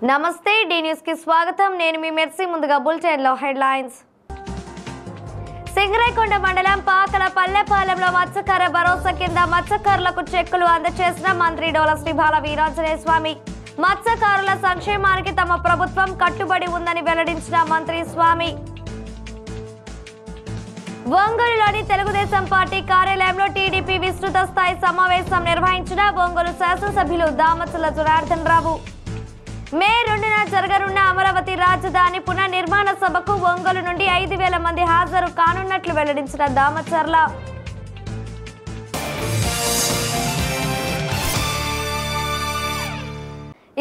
నమస్తే D news కి స్వాగతం నేను మీ మెర్సీ ముందుగా బులెటిన్ లో హెడ్లైన్స్ సింగరైకొండ మండలం పాకల పల్లెపాలెంలో మత్స్యకార భరోసా కింద మత్స్యకారులకు చెక్కులు అందజేసిన మంత్రి డోల శ్రీ బాల వీరాంజనేయ స్వామి మత్స్యకారుల సంక్షేమానికి తమ ప్రభుత్వం కట్టుబడి ఉందని వెల్లడించిన మంత్రి స్వామి ఒంగోలులోని తెలుగుదేశం పార్టీ కార్యాలయంలో టీడీపీ విస్తృత స్థాయి సమావేశం నిర్వహించిన ఒంగోలు శాసనసభ్యులు దామచల జనార్దన్ రావు మే 2న జరగనున్న అమరావతి రాజధాని పునర్నిర్మాణ సభకు ఒంగోలు నుండి 5,000 మంది హాజరు కానున్నట్లు వెల్లడించిన దామచర్ల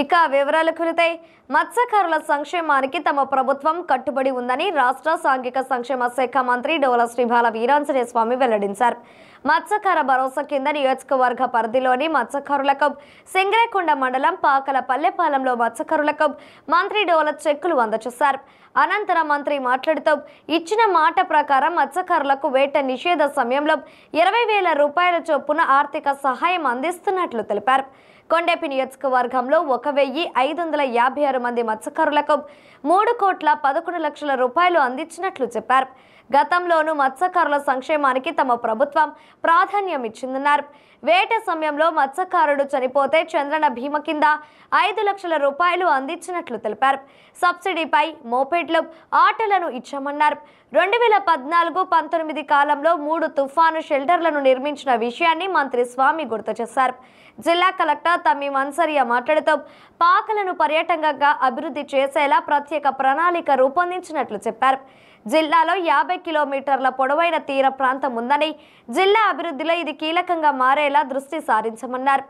ఇక వివరాలకు వెళితే మత్స్యకారుల సంక్షేమానికి తమ ప్రభుత్వం కట్టుబడి ఉందని రాష్ట్ర సాంఘిక సంక్షేమ శాఖ మంత్రి డోల శ్రీ బాల వీరాంజనేయ స్వామి వెల్లడించారు. మత్స్యకార భరోసా కింద నియోజకవర్గ పరిధిలోని మత్స్యకారులకు సింగరైకొండ మండలం పాకల పల్లెపాలెంలో మత్స్యకారులకు మంత్రి డోల చెక్కులు అందజేశారు. అనంతరం మంత్రి మాట్లాడుతూ ఇచ్చిన మాట ప్రకారం మత్స్యకారులకు వేట నిషేధ సమయంలో 20,000 రూపాయల చొప్పున ఆర్థిక సహాయం అందిస్తున్నట్లు తెలిపారు. కొండేపి నియోజకవర్గంలో 1,556 మంది మత్స్యకారులకు 3,11,00,000 రూపాయలు అందించినట్లు చెప్పారు. గతంలోనూ మత్స్యకారుల సంక్షేమానికి తమ ప్రభుత్వం ప్రాధాన్యం ఇచ్చిందన్నారు. వేట సమయంలో మత్స్యకారుడు చనిపోతే చంద్రన భీమ కింద 5 లక్షల రూపాయలు అందించినట్లు తెలిపారు. సబ్సిడీపై మోపెడ్లు ఆటోలను ఇచ్చామన్నారు. 2014-19 కాలంలో 3 తుఫాను షెల్టర్లను నిర్మించిన విషయాన్ని మంత్రి స్వామి గుర్తు చేశారు. జిల్లా కలెక్టర్ తమీం అన్సరియా మాట్లాడుతూ పాకలను పర్యాటకంగా అభివృద్ధి చేసేలా ప్రత్యేక ప్రణాళిక రూపొందించినట్లు చెప్పారు. జిల్లాలో 50 కిలోమీటర్ల పొడవైన తీర ప్రాంతం ఉందని జిల్లా అభివృద్ధిలో ఇది కీలకంగా మారేలా దృష్టి సారించమన్నారు.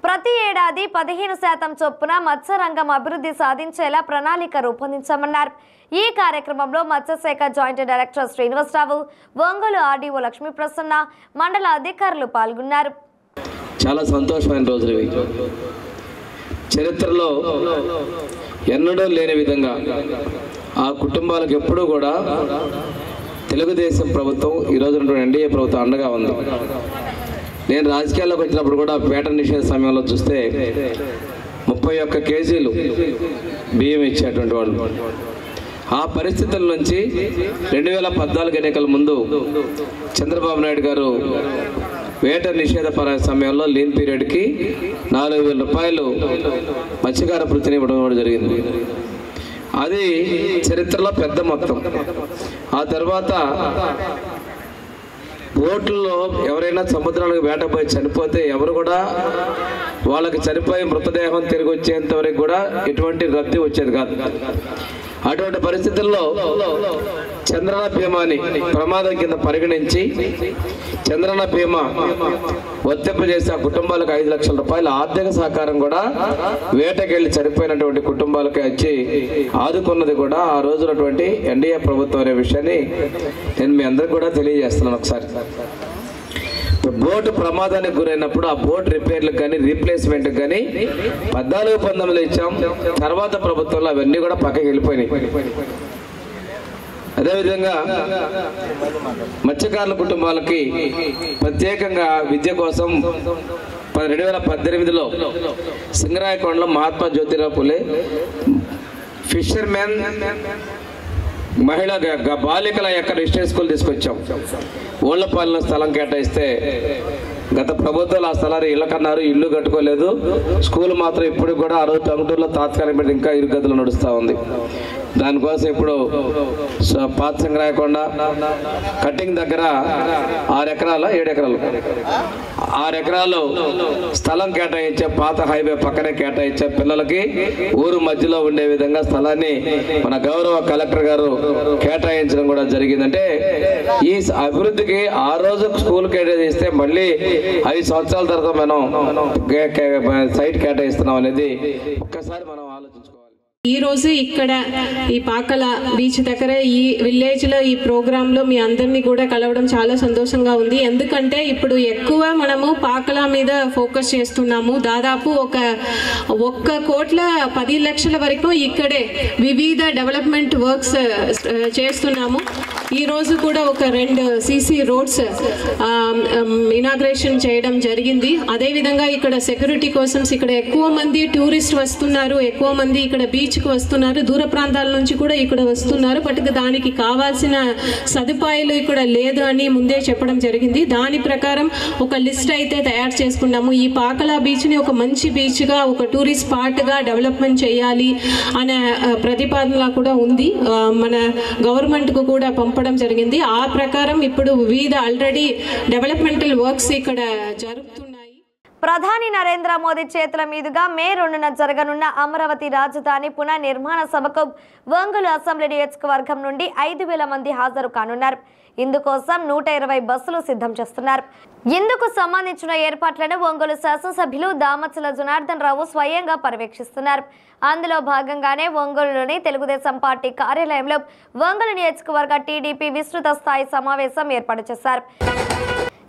ప్రతి ఏడాది 15% చొప్పున మత్స్యరంగం అభివృద్ధి సాధించేలా ప్రణాళిక రూపొందించమన్నారు. ఈ కార్యక్రమంలో మత్స్యశాఖ joint director Srinivasarao, Ongole RDO Lakshmi Prasanna, మండల అధికారులు పాల్గొన్నారు. చాలా సంతోషమైన రోజులు ఇవి. చరిత్రలో ఎన్నడూ లేని విధంగా ఆ కుటుంబాలకు ఎప్పుడూ కూడా తెలుగుదేశం ప్రభుత్వం ఈరోజు ఎన్డీఏ ప్రభుత్వం అండగా ఉంది. నేను రాజకీయాల్లోకి వచ్చినప్పుడు కూడా వేట నిషేధ సమయంలో చూస్తే 31 కేజీలు బియ్యం ఇచ్చేటువంటి వాళ్ళు. ఆ పరిస్థితుల నుంచి 2014 ఎన్నికల ముందు చంద్రబాబు నాయుడు గారు వేట నిషేధ సమయంలో లీన్ పీరియడ్కి 4,000 రూపాయలు మత్స్యకార వృత్తిని ఇవ్వడం కూడా జరిగింది. అది చరిత్రలో పెద్ద మొత్తం. ఆ తర్వాత బోట్లలో ఎవరైనా సముద్రాలకు వేటపోయి చనిపోతే ఎవరు కూడా వాళ్ళకి చనిపోయి మృతదేహం తిరిగి వచ్చేంత వరకు కూడా ఎటువంటి రద్దీ వచ్చేది కాదు. అటువంటి పరిస్థితుల్లో చంద్రన బీమాని ప్రమాదం కింద పరిగణించి చంద్రన బీమా వర్తింపజేసి ఆ కుటుంబాలకు 5 లక్షల రూపాయల ఆర్థిక సహకారం కూడా వేటకెళ్లి చనిపోయినటువంటి కుటుంబాలకు వచ్చి ఆదుకున్నది కూడా ఆ రోజునటువంటి ఎన్డీఏ ప్రభుత్వం అనే విషయాన్ని నేను మీ అందరికి కూడా తెలియజేస్తున్నాను. ఒకసారి బోటు ప్రమాదానికి గురైనప్పుడు ఆ బోట్ రిపేర్లకు కానీ రీప్లేస్మెంట్ కానీ 14-19 ఇచ్చాం. తర్వాత ప్రభుత్వంలో అవన్నీ కూడా పక్కకి వెళ్ళిపోయినాయి. అదేవిధంగా మత్స్యకారుల కుటుంబాలకి ప్రత్యేకంగా విద్య కోసం 2018లో సింగరాయకొండలో మహాత్మా జ్యోతిరావు పులే ఫిషర్మెన్ మహిళా బాలికల యొక్క రిజిస్టర్ స్కూల్ తీసుకొచ్చాం. ఓళ్లపాలెంలో స్థలం కేటాయిస్తే గత ప్రభుత్వాలు ఆ స్థలాన్ని ఇళ్ళకన్నారు, ఇల్లు కట్టుకోలేదు. స్కూల్ మాత్రం ఇప్పుడు కూడా ఆ రోజు టంగుటూరులో తాత్కాలిక ఇంకా ఇరుగదులు నడుస్తూ ఉంది. దానికోసం ఇప్పుడు పాత సింగరాయకొండ కట్టింగ్ దగ్గర 6 ఎకరాలు 7 ఎకరాలు 6 ఎకరాలు స్థలం కేటాయించే, పాత హైవే పక్కనే కేటాయించే, పిల్లలకి ఊరు మధ్యలో ఉండే విధంగా స్థలాన్ని మన గౌరవ కలెక్టర్ గారు కేటాయించడం కూడా జరిగిందంటే ఈ అభివృద్ధికి ఆ రోజు స్కూల్ కేటాయిస్తే మళ్ళీ 5 సంవత్సరాల తర్వాత మనం సైట్ కేటాయిస్తున్నాం అనేది ఒక్కసారి మనం ఆలోచించుకోవాలి. ఈ రోజు ఇక్కడ ఈ పాకల బీచ్ దగ్గర ఈ విలేజ్ లో ఈ ప్రోగ్రామ్ లో మీ అందరినీ కూడా కలవడం చాలా సంతోషంగా ఉంది. ఎందుకంటే ఇప్పుడు ఎక్కువ మనము పాకల మీద ఫోకస్ చేస్తున్నాము. దాదాపు 1,10,00,000 వరకు ఇక్కడే వివిధ డెవలప్మెంట్ వర్క్స్ చేస్తున్నాము. ఈరోజు కూడా ఒక 2 సీసీ రోడ్స్ ఇనాగ్రేషన్ చేయడం జరిగింది. అదేవిధంగా ఇక్కడ సెక్యూరిటీ కోసం ఇక్కడ ఎక్కువ మంది టూరిస్ట్ వస్తున్నారు, ఎక్కువ మంది ఇక్కడ బీచ్కి వస్తున్నారు, దూర ప్రాంతాల నుంచి కూడా ఇక్కడ వస్తున్నారు. బట్ దానికి కావాల్సిన సదుపాయాలు ఇక్కడ లేదు అని ముందే చెప్పడం జరిగింది. దాని ప్రకారం ఒక లిస్ట్ అయితే తయారు చేసుకున్నాము. ఈ పాకలా బీచ్ని ఒక మంచి బీచ్గా, ఒక టూరిస్ట్ స్పాట్గా డెవలప్మెంట్ చేయాలి అనే ప్రతిపాదన కూడా ఉంది. మన గవర్నమెంట్కు కూడా పంపడం జరిగింది. ఆ ప్రకారం ఇప్పుడు వివిధ ఆల్రెడీ డెవలప్మెంటల్ వర్క్స్ ఇక్కడ జరుగుతున్నాయి. ప్రధాని నరేంద్ర మోదీ చేతుల మీదుగా మే 2న జరగనున్న అమరావతి రాజధాని పునర్నిర్మాణ సభకు ఒంగోలు అసెంబ్లీ నియోజకవర్గం నుండి 5,000 మంది హాజరు కానున్నారు. ఇందుకోసం 120 బస్సులు సిద్ధం చేస్తున్నారు. ఇందుకు సంబంధించిన ఏర్పాట్లను ఒంగోలు శాసనసభ్యులు దామచల జనార్దన్ రావు స్వయంగా పర్యవేక్షిస్తున్నారు. అందులో భాగంగానే ఒంగోలులోని తెలుగుదేశం పార్టీ కార్యాలయంలో ఒంగోలు నియోజకవర్గ టీడీపీ విస్తృత స్థాయి సమావేశం ఏర్పాటు చేశారు.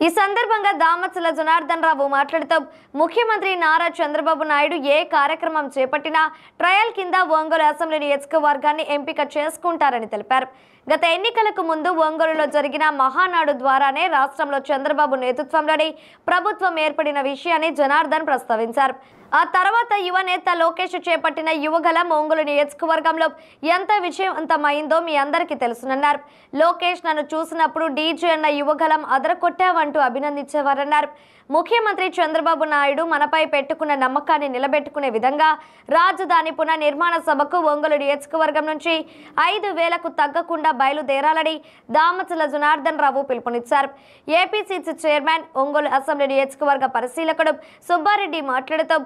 ఈ సందర్భంగా దామచల జనార్దన్ రావు మాట్లాడుతూ ముఖ్యమంత్రి నారా చంద్రబాబు నాయుడు ఏ కార్యక్రమం చేపట్టినా ట్రయల్ కింద ఒంగోలు అసెంబ్లీ నియోజకవర్గాన్ని ఎంపిక చేసుకుంటారని తెలిపారు. గత ఎన్నికలకు ముందు ఒంగోలులో జరిగిన మహానాడు ద్వారానే రాష్ట్రంలో చంద్రబాబు నేతృత్వంలోని ప్రభుత్వం ఏర్పడిన విషయాన్ని జనార్దన్ ప్రస్తావించారు. ఆ తర్వాత యువ నేత లోకేష్ చేపట్టిన యువగలం ఒంగోలు నియోజకవర్గంలో ఎంత విజయవంతమైందో మీ అందరికీ తెలుసునన్నారు. లోకేష్ నన్ను చూసినప్పుడు డీజే అన్న యువగలం అదరకొట్టావంటూ అభినందించేవారన్నారు. ముఖ్యమంత్రి చంద్రబాబు నాయుడు మనపై పెట్టుకున్న నమ్మకాన్ని నిలబెట్టుకునే విధంగా రాజధాని పునర్నిర్మాణ సభకు ఒంగోలు నియోజకవర్గం నుంచి 5,000కు తగ్గకుండా బయలుదేరాలని దామచల జనార్దన్ రావు పిలుపునిచ్చారు. ఏపీసీసీ చైర్మన్, ఒంగోలు అసెంబ్లీ నియోజకవర్గ పరిశీలకుడు సుబ్బారెడ్డి మాట్లాడుతూ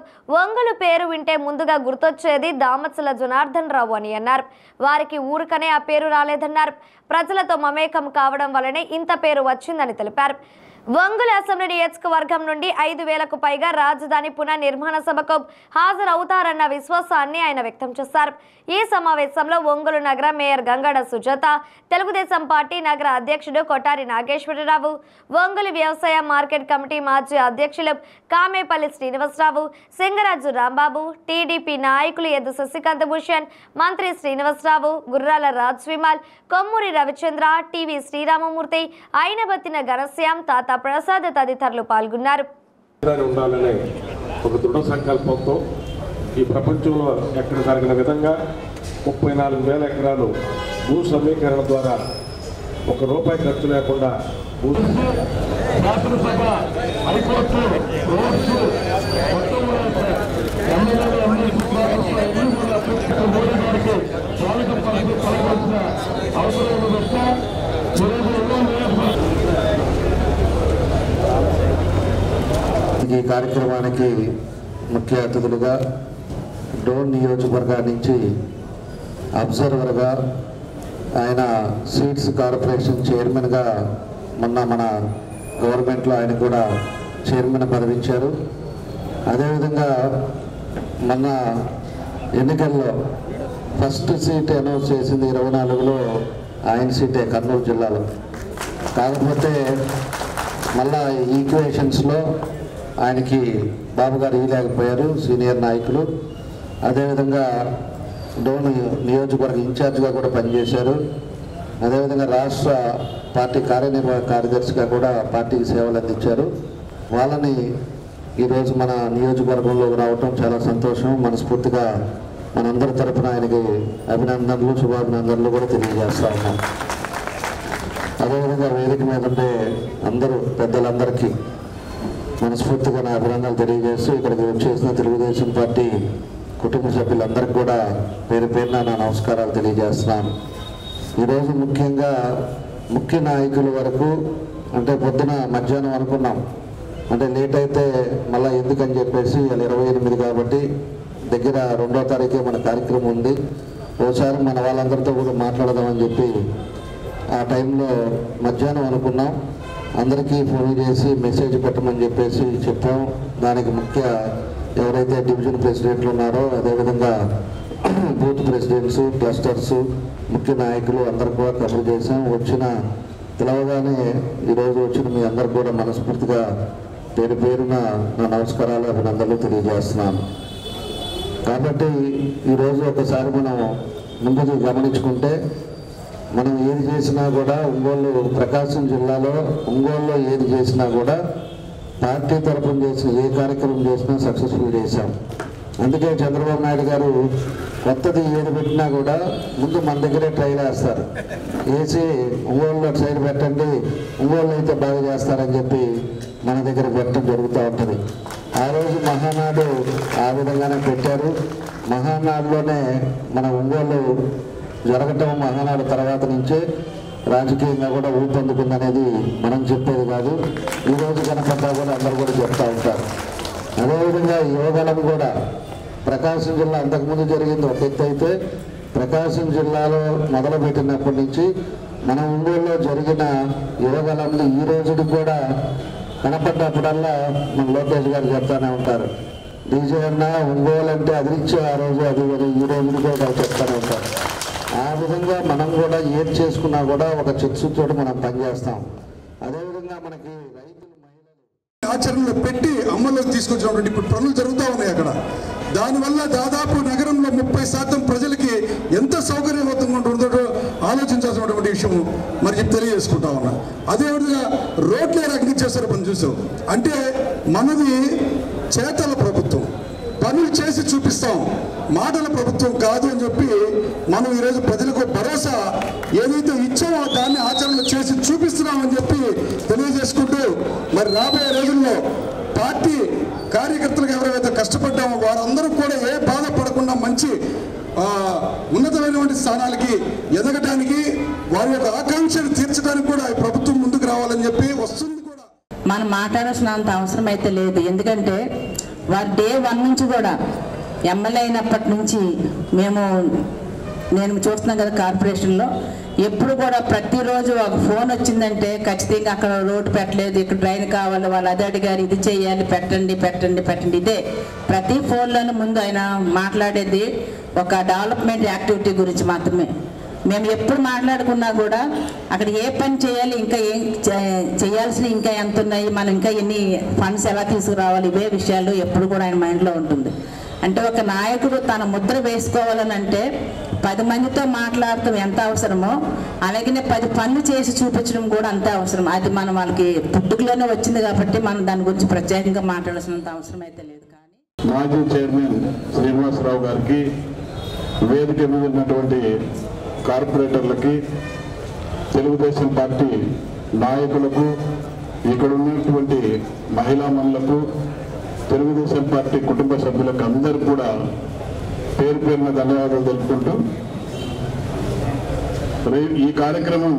ఒంగోలు పేరు వింటే ముందుగా గుర్తొచ్చేది దామచల జనార్దన్ రావు అని అన్నారు. వారికి ఊరికనే ఆ పేరు రాలేదన్నారు. ప్రజలతో మమేకం కావడం వల్లనే ఇంత పేరు వచ్చిందని తెలిపారు. ఒంగోలు అసెంబ్లీ నియోజకవర్గం నుండి 5,000కు పైగా రాజధాని పునర్నిర్మాణ సభకు హాజరవుతారన్న విశ్వాసాన్ని ఆయన వ్యక్తం చేశారు. ఈ సమావేశంలో ఒంగోలు నగర మేయర్ గంగాడ సుజాత, తెలుగుదేశం పార్టీ నగర అధ్యక్షుడు కొట్టారి నాగేశ్వరరావు, ఒంగోలు వ్యవసాయ మార్కెట్ కమిటీ మాజీ అధ్యక్షులు కామేపల్లి శ్రీనివాసరావు, సింగరాజు రాంబాబు, టీడీపీ నాయకులు ఎద్దు శశికాంత్ భూషణ్, మంత్రి శ్రీనివాసరావు, గుర్రాల రాజ్ విమల్, కొమ్మూరి రవిచంద్ర, టీవీ శ్రీరామమూర్తి, అయినబత్తిన ఘనశ్యాం, తాత ప్రసాద్ తదితరులు పాల్గొన్నారు. ఉండాలనే ఒక దృఢ సంకల్పంతో ఈ ప్రపంచంలో ఎక్కడ జరిగిన విధంగా 34,000 ఎకరాలు భూ సమీకరణ ద్వారా ₹1 ఖర్చు లేకుండా ఈ కార్యక్రమానికి ముఖ్య అతిథులుగా డోన్ నియోజకవర్గం నుంచి అబ్జర్వర్గా, ఆయన సీడ్స్ కార్పొరేషన్ చైర్మన్గా మొన్న మన గవర్నమెంట్లో ఆయన కూడా చైర్మన్ పదవి ఇచ్చారు. అదేవిధంగా మొన్న ఎన్నికల్లో ఫస్ట్ సీట్ అనౌన్స్ చేసింది 24లో ఆయన సీటే కర్నూలు జిల్లాలో. కాకపోతే మళ్ళా ఈక్వేషన్స్లో ఆయనకి బాబు గారు ఇవ్వలేకపోయారు, సీనియర్ నాయకులు. అదేవిధంగా డోన్ నియోజకవర్గ ఇన్ఛార్జ్గా కూడా పనిచేశారు. అదేవిధంగా రాష్ట్ర పార్టీ కార్యనిర్వాహక కార్యదర్శిగా కూడా పార్టీకి సేవలు అందించారు. వాళ్ళని ఈరోజు మన నియోజకవర్గంలోకి రావటం చాలా సంతోషం. మనస్ఫూర్తిగా మనందరి తరఫున ఆయనకి అభినందనలు, శుభాభినందనలు కూడా తెలియజేస్తా ఉన్నాం. అదేవిధంగా వేదిక మీద ఉండే అందరూ పెద్దలందరికీ మనస్ఫూర్తిగా నా అభినందనలు తెలియజేస్తూ ఇక్కడికి వచ్చేసిన తెలుగుదేశం పార్టీ కుటుంబ సభ్యులందరికీ కూడా పేరు పేరున నా నమస్కారాలు తెలియజేస్తున్నాను. ఈరోజు ముఖ్యంగా ముఖ్య నాయకుల వరకు అంటే పొద్దున మధ్యాహ్నం అనుకున్నాం, అంటే లేట్ అయితే మళ్ళీ ఎందుకని చెప్పేసి 28 కాబట్టి దగ్గర 2వ తారీఖే మన కార్యక్రమం ఉంది. ఓసారి మన వాళ్ళందరితో కూడా మాట్లాడదామని చెప్పి ఆ టైంలో మధ్యాహ్నం అనుకున్నాం. అందరికీ ఫోన్ చేసి మెసేజ్ పెట్టమని చెప్పేసి చెప్పాం. దానికి ముఖ్య ఎవరైతే డివిజన్ ప్రెసిడెంట్లు ఉన్నారో, అదేవిధంగా బూత్ ప్రెసిడెంట్స్, క్లస్టర్స్, ముఖ్య నాయకులు అందరు కూడా కబురు చేసాం. పిలవగానే ఈరోజు వచ్చిన మీ అందరు కూడా మనస్ఫూర్తిగా పేరు పేరున నా నమస్కారాలు, అభినందనలు తెలియజేస్తున్నాను. కాబట్టి ఈరోజు ఒకసారి మనం ముందుకు గమనించుకుంటే మనం ఏది చేసినా కూడా ప్రకాశం జిల్లాలో ఒంగోలులో ఏది చేసినా కూడా పార్టీ తరఫున చేసిన ఏ కార్యక్రమం చేసినా సక్సెస్ఫుల్ చేశాం. అందుకే చంద్రబాబు నాయుడు గారు కొత్తది ఏది పెట్టినా కూడా ముందు మన దగ్గరే ట్రైల్ వేస్తారు, వేసి ఒంగోలులో సైడ్ పెట్టండి, ఒంగోలు అయితే బాగా చేస్తారని చెప్పి మన దగ్గర పెట్టడం జరుగుతూ ఉంటుంది. ఆ రోజు మహానాడు ఆ విధంగానే పెట్టారు. మహానాడులోనే మన ఒంగోలు జరగటం మహానాడు తర్వాత నుంచే రాజకీయంగా కూడా ఊపందుకుందనేది మనం చెప్పేది కాదు. ఈరోజు కనపడ్డా కూడా అందరూ కూడా చెప్తూ ఉంటారు. అదేవిధంగా యువగలం కూడా ప్రకాశం జిల్లా అంతకుముందు జరిగింది ఒక ఎత్తు అయితే, ప్రకాశం జిల్లాలో మొదలుపెట్టినప్పటి నుంచి మన ఒంగోలులో జరిగిన యువగలంలో ఈ రోజుకి కూడా కనపడ్డప్పుడల్లా మన లోకేష్ గారు చెప్తానే ఉంటారు, డీజే అన్న ఒంగోలు అంటే అదిరిచ్చే ఆ రోజు అది ఈ రోజుకి కూడా చెప్తానే ఉంటారు. ఆ విధంగా మనం కూడా ఏది చేసుకున్నా కూడా ఒక చిత్తశుద్ధితో మనం పనిచేస్తాం. అదేవిధంగా మనకి రైతులు మహిళలు ఆచరణలో పెట్టి అమల్లోకి తీసుకొచ్చినటువంటి ఇప్పుడు పనులు జరుగుతూ ఉన్నాయి అక్కడ. దానివల్ల దాదాపు నగరంలో 30% ప్రజలకి ఎంత సౌకర్యవంతంగా ఉంటుందో ఆలోచించాల్సినటువంటి విషయం మరి తెలియజేసుకుంటా ఉన్నా. అదేవిధంగా రోడ్లు ఏ రకంగా చేస్తారో మనం చూసాం. అంటే మనది చేతల ప్రభుత్వం, పనులు చేసి చూపిస్తాం, మాటల ప్రభుత్వం కాదు అని చెప్పి మనం ఈరోజు ప్రజలకు భరోసా ఏదైతే ఇచ్చామో దాన్ని ఆచరణలో చేసి చూపిస్తున్నామని చెప్పి తెలియజేసుకుంటూ మరి రాబోయే రోజుల్లో పార్టీ కార్యకర్తలకు ఎవరైతే కష్టపడ్డామో వారందరూ కూడా ఏ బాధపడకుండా మంచి ఉన్నతమైనటువంటి స్థానాలకి ఎదగటానికి వారి యొక్క ఆకాంక్షలు తీర్చడానికి కూడా ఈ ప్రభుత్వం ముందుకు రావాలని చెప్పి వస్తుంది. కూడా మనం మాట్లాడాల్సినంత అవసరం అయితే లేదు. ఎందుకంటే వారు డే 1 నుంచి కూడా ఎమ్మెల్యే అయినప్పటి నుంచి నేను చూస్తున్నాను కదా కార్పొరేషన్లో ఎప్పుడు కూడా ప్రతిరోజు ఒక ఫోన్ వచ్చిందంటే ఖచ్చితంగా అక్కడ రోడ్డు పెట్టలేదు, ఇక్కడ డ్రైన్ కావాలి, వాళ్ళు అది అడిగారు, ఇది చేయాలి, పెట్టండి పెట్టండి పెట్టండి. ఇదే ప్రతి ఫోన్లోనూ ముందు ఆయన మాట్లాడేది ఒక డెవలప్మెంట్ యాక్టివిటీ గురించి మాత్రమే. మేము ఎప్పుడు మాట్లాడుకున్నా కూడా అక్కడ ఏ పని చేయాలి, ఇంకా ఏం చేయాల్సినవి ఇంకా ఎంత ఉన్నాయి, మనం ఇంకా ఎన్ని ఫండ్స్ ఎలా తీసుకురావాలి, ఇవే విషయాలు ఎప్పుడు కూడా ఆయన మైండ్లో ఉంటుంది. అంటే ఒక నాయకుడు తన ముద్ర వేసుకోవాలని అంటే 10 మందితో మాట్లాడటం ఎంత అవసరమో అలాగే 10 పనులు చేసి చూపించడం కూడా అంతే అవసరం. అది మనం వాళ్ళకి పుట్టుకలోనే వచ్చింది కాబట్టి మనం దాని గురించి ప్రత్యేకంగా మాట్లాడాల్సినంత అవసరం అయితే లేదు. కానీ మాజీ చైర్మన్ శ్రీనివాసరావు గారికి, వేదిక మీద ఉన్నటువంటి కార్పొరేటర్లకి, తెలుగుదేశం పార్టీ నాయకులకు, ఇక్కడ ఉన్నటువంటి మహిళా మనులకు, తెలుగుదేశం పార్టీ కుటుంబ సభ్యులకు అందరూ కూడా పేరు పేరున ధన్యవాదాలు తెలుపుకుంటూ ఈ కార్యక్రమం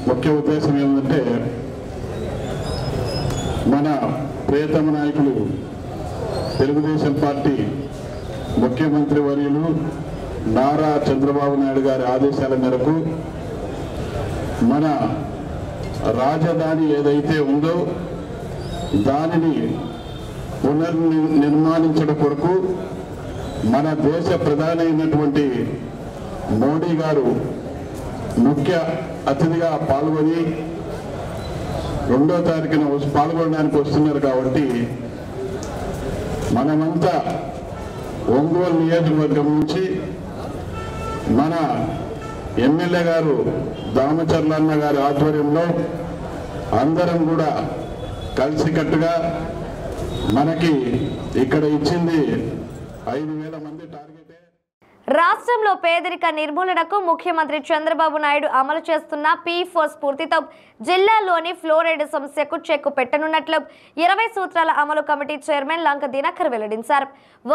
ముఖ్య ఉద్దేశం ఏంటంటే మన ప్రియతమ నాయకులు తెలుగుదేశం పార్టీ ముఖ్యమంత్రి వర్యులు నారా చంద్రబాబు నాయుడు గారి ఆదేశాల మేరకు మన రాజధాని ఏదైతే ఉందో దానిని పునర్నిర్మాణించడం కొరకు మన దేశ ప్రధాని అయినటువంటి మోడీ గారు ముఖ్య అతిథిగా పాల్గొని 2వ తారీఖున పాల్గొనడానికి వస్తున్నారు. కాబట్టి మనమంతా ఒంగోలు నియోజకవర్గం నుంచి మన ఎమ్మెల్యే గారు దామచర్లన్న గారి ఆధ్వర్యంలో అందరం కూడా కలిసికట్టుగా మనకి ఇక్కడ ఇచ్చింది 5,000 మంది టార్గెటే. రాష్ట్రంలో పేదరిక నిర్మూలనకు ముఖ్యమంత్రి చంద్రబాబు నాయుడు అమలు చేస్తున్న P4 స్ఫూర్తితో జిల్లాలోని ఫ్లోరైడ్ సమస్యకు చెక్కు పెట్టనున్నట్లు 20 సూత్రాల అమలు కమిటీ చైర్మన్ లంక దినకర్ వెల్లడించారు.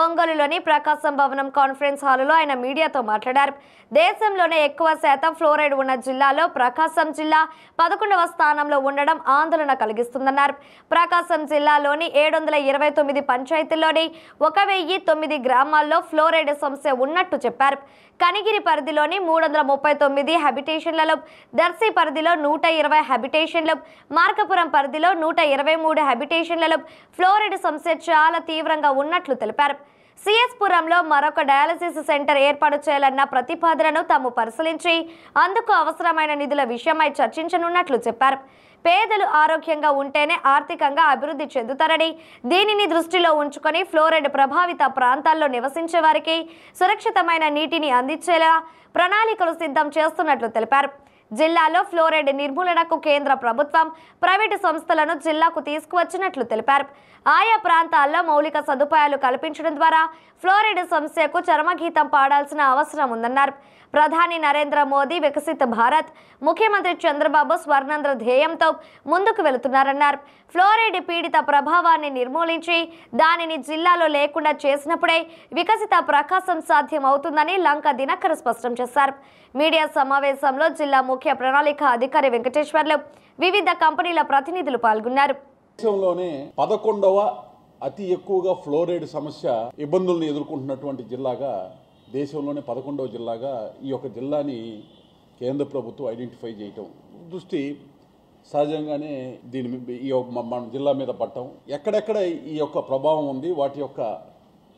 ఒంగోలులోని ప్రకాశం భవనం కాన్ఫరెన్స్ హాలులో ఆయన మీడియాతో మాట్లాడారు. దేశంలోనే ఎక్కువ శాతం ఫ్లోరైడ్ ఉన్న జిల్లాలో ప్రకాశం జిల్లా 11వ స్థానంలో ఉండడం ఆందోళన కలిగిస్తుందన్నారు. ప్రకాశం జిల్లాలోని 729 పంచాయతీల్లోని 1009 గ్రామాల్లో ఫ్లోరైడ్ సమస్య ఉన్నట్టు చెప్పారు. కనిగిరి పరిధిలోని 339 హ్యాబిటేషన్లలో, దర్శి పరిధిలో 120 హ్యాబిటేషన్లు, మార్కపురం పరిధిలో 123 హ్యాబిటేషన్లలో ఫ్లోరైడ్ సమస్య చాలా తీవ్రంగా ఉన్నట్లు తెలిపారు. సిఎస్ పురంలో మరొక డయాలసిస్ సెంటర్ ఏర్పాటు చేయాలన్న ప్రతిపాదనను తాము పరిశీలించి అందుకు అవసరమైన నిధుల విషయమై చర్చించనున్నట్లు చెప్పారు. పేదలు ఆరోగ్యంగా ఉంటేనే ఆర్థికంగా అభివృద్ధి చెందుతారని, దీనిని దృష్టిలో ఉంచుకొని ఫ్లోరైడ్ ప్రభావిత ప్రాంతాల్లో నివసించే వారికి సురక్షితమైన నీటిని అందించేలా ప్రణాళికలు సిద్ధం చేస్తున్నట్లు తెలిపారు. జిల్లాలో ఫ్లోరైడ్ నిర్మూలనకు కేంద్ర ప్రభుత్వం ప్రైవేటు సంస్థలను జిల్లాకు తీసుకువచ్చినట్లు తెలిపారు. ఆయా ప్రాంతాల్లో మౌలిక సదుపాయాలు కల్పించడం ద్వారా ఫ్లోరైడ్ సమస్యకు చరమగీతం పాడాల్సిన అవసరం ఉందన్నారు. ప్రధాని నరేంద్ర మోదీ వికసిత్ భారత్, ముఖ్యమంత్రి చంద్రబాబు స్వర్ణాంధ్ర ధ్యేయంతో ముందుకు వెళుతున్నారన్నారు. ఫ్లోరైడ్ పీడిత ప్రభావాన్ని నిర్మూలించి దానిని జిల్లాలో లేకుండా చేసినప్పుడే వికసిత ప్రకాశం సాధ్యం అవుతుందని లంక దినకర్ స్పష్టం చేశారు. మీడియా సమావేశంలో జిల్లా ముఖ్య ప్రణాళిక అధికారి వెంకటేశ్వర్లు, వివిధ కంపెనీల ప్రతినిధులు పాల్గొన్నారు. దేశంలోనే 11వ అతి ఎక్కువగా ఫ్లోరైడ్ సమస్య ఇబ్బందులను ఎదుర్కొంటున్నటువంటి జిల్లాగా, దేశంలోనే 11వ జిల్లాగా ఈ యొక్క జిల్లాని కేంద్ర ప్రభుత్వం ఐడెంటిఫై చేయటం దృష్టి సహజంగానే ఈ మన జిల్లా మీద పడటం, ఎక్కడెక్కడ ఈ యొక్క ప్రభావం ఉంది, వాటి యొక్క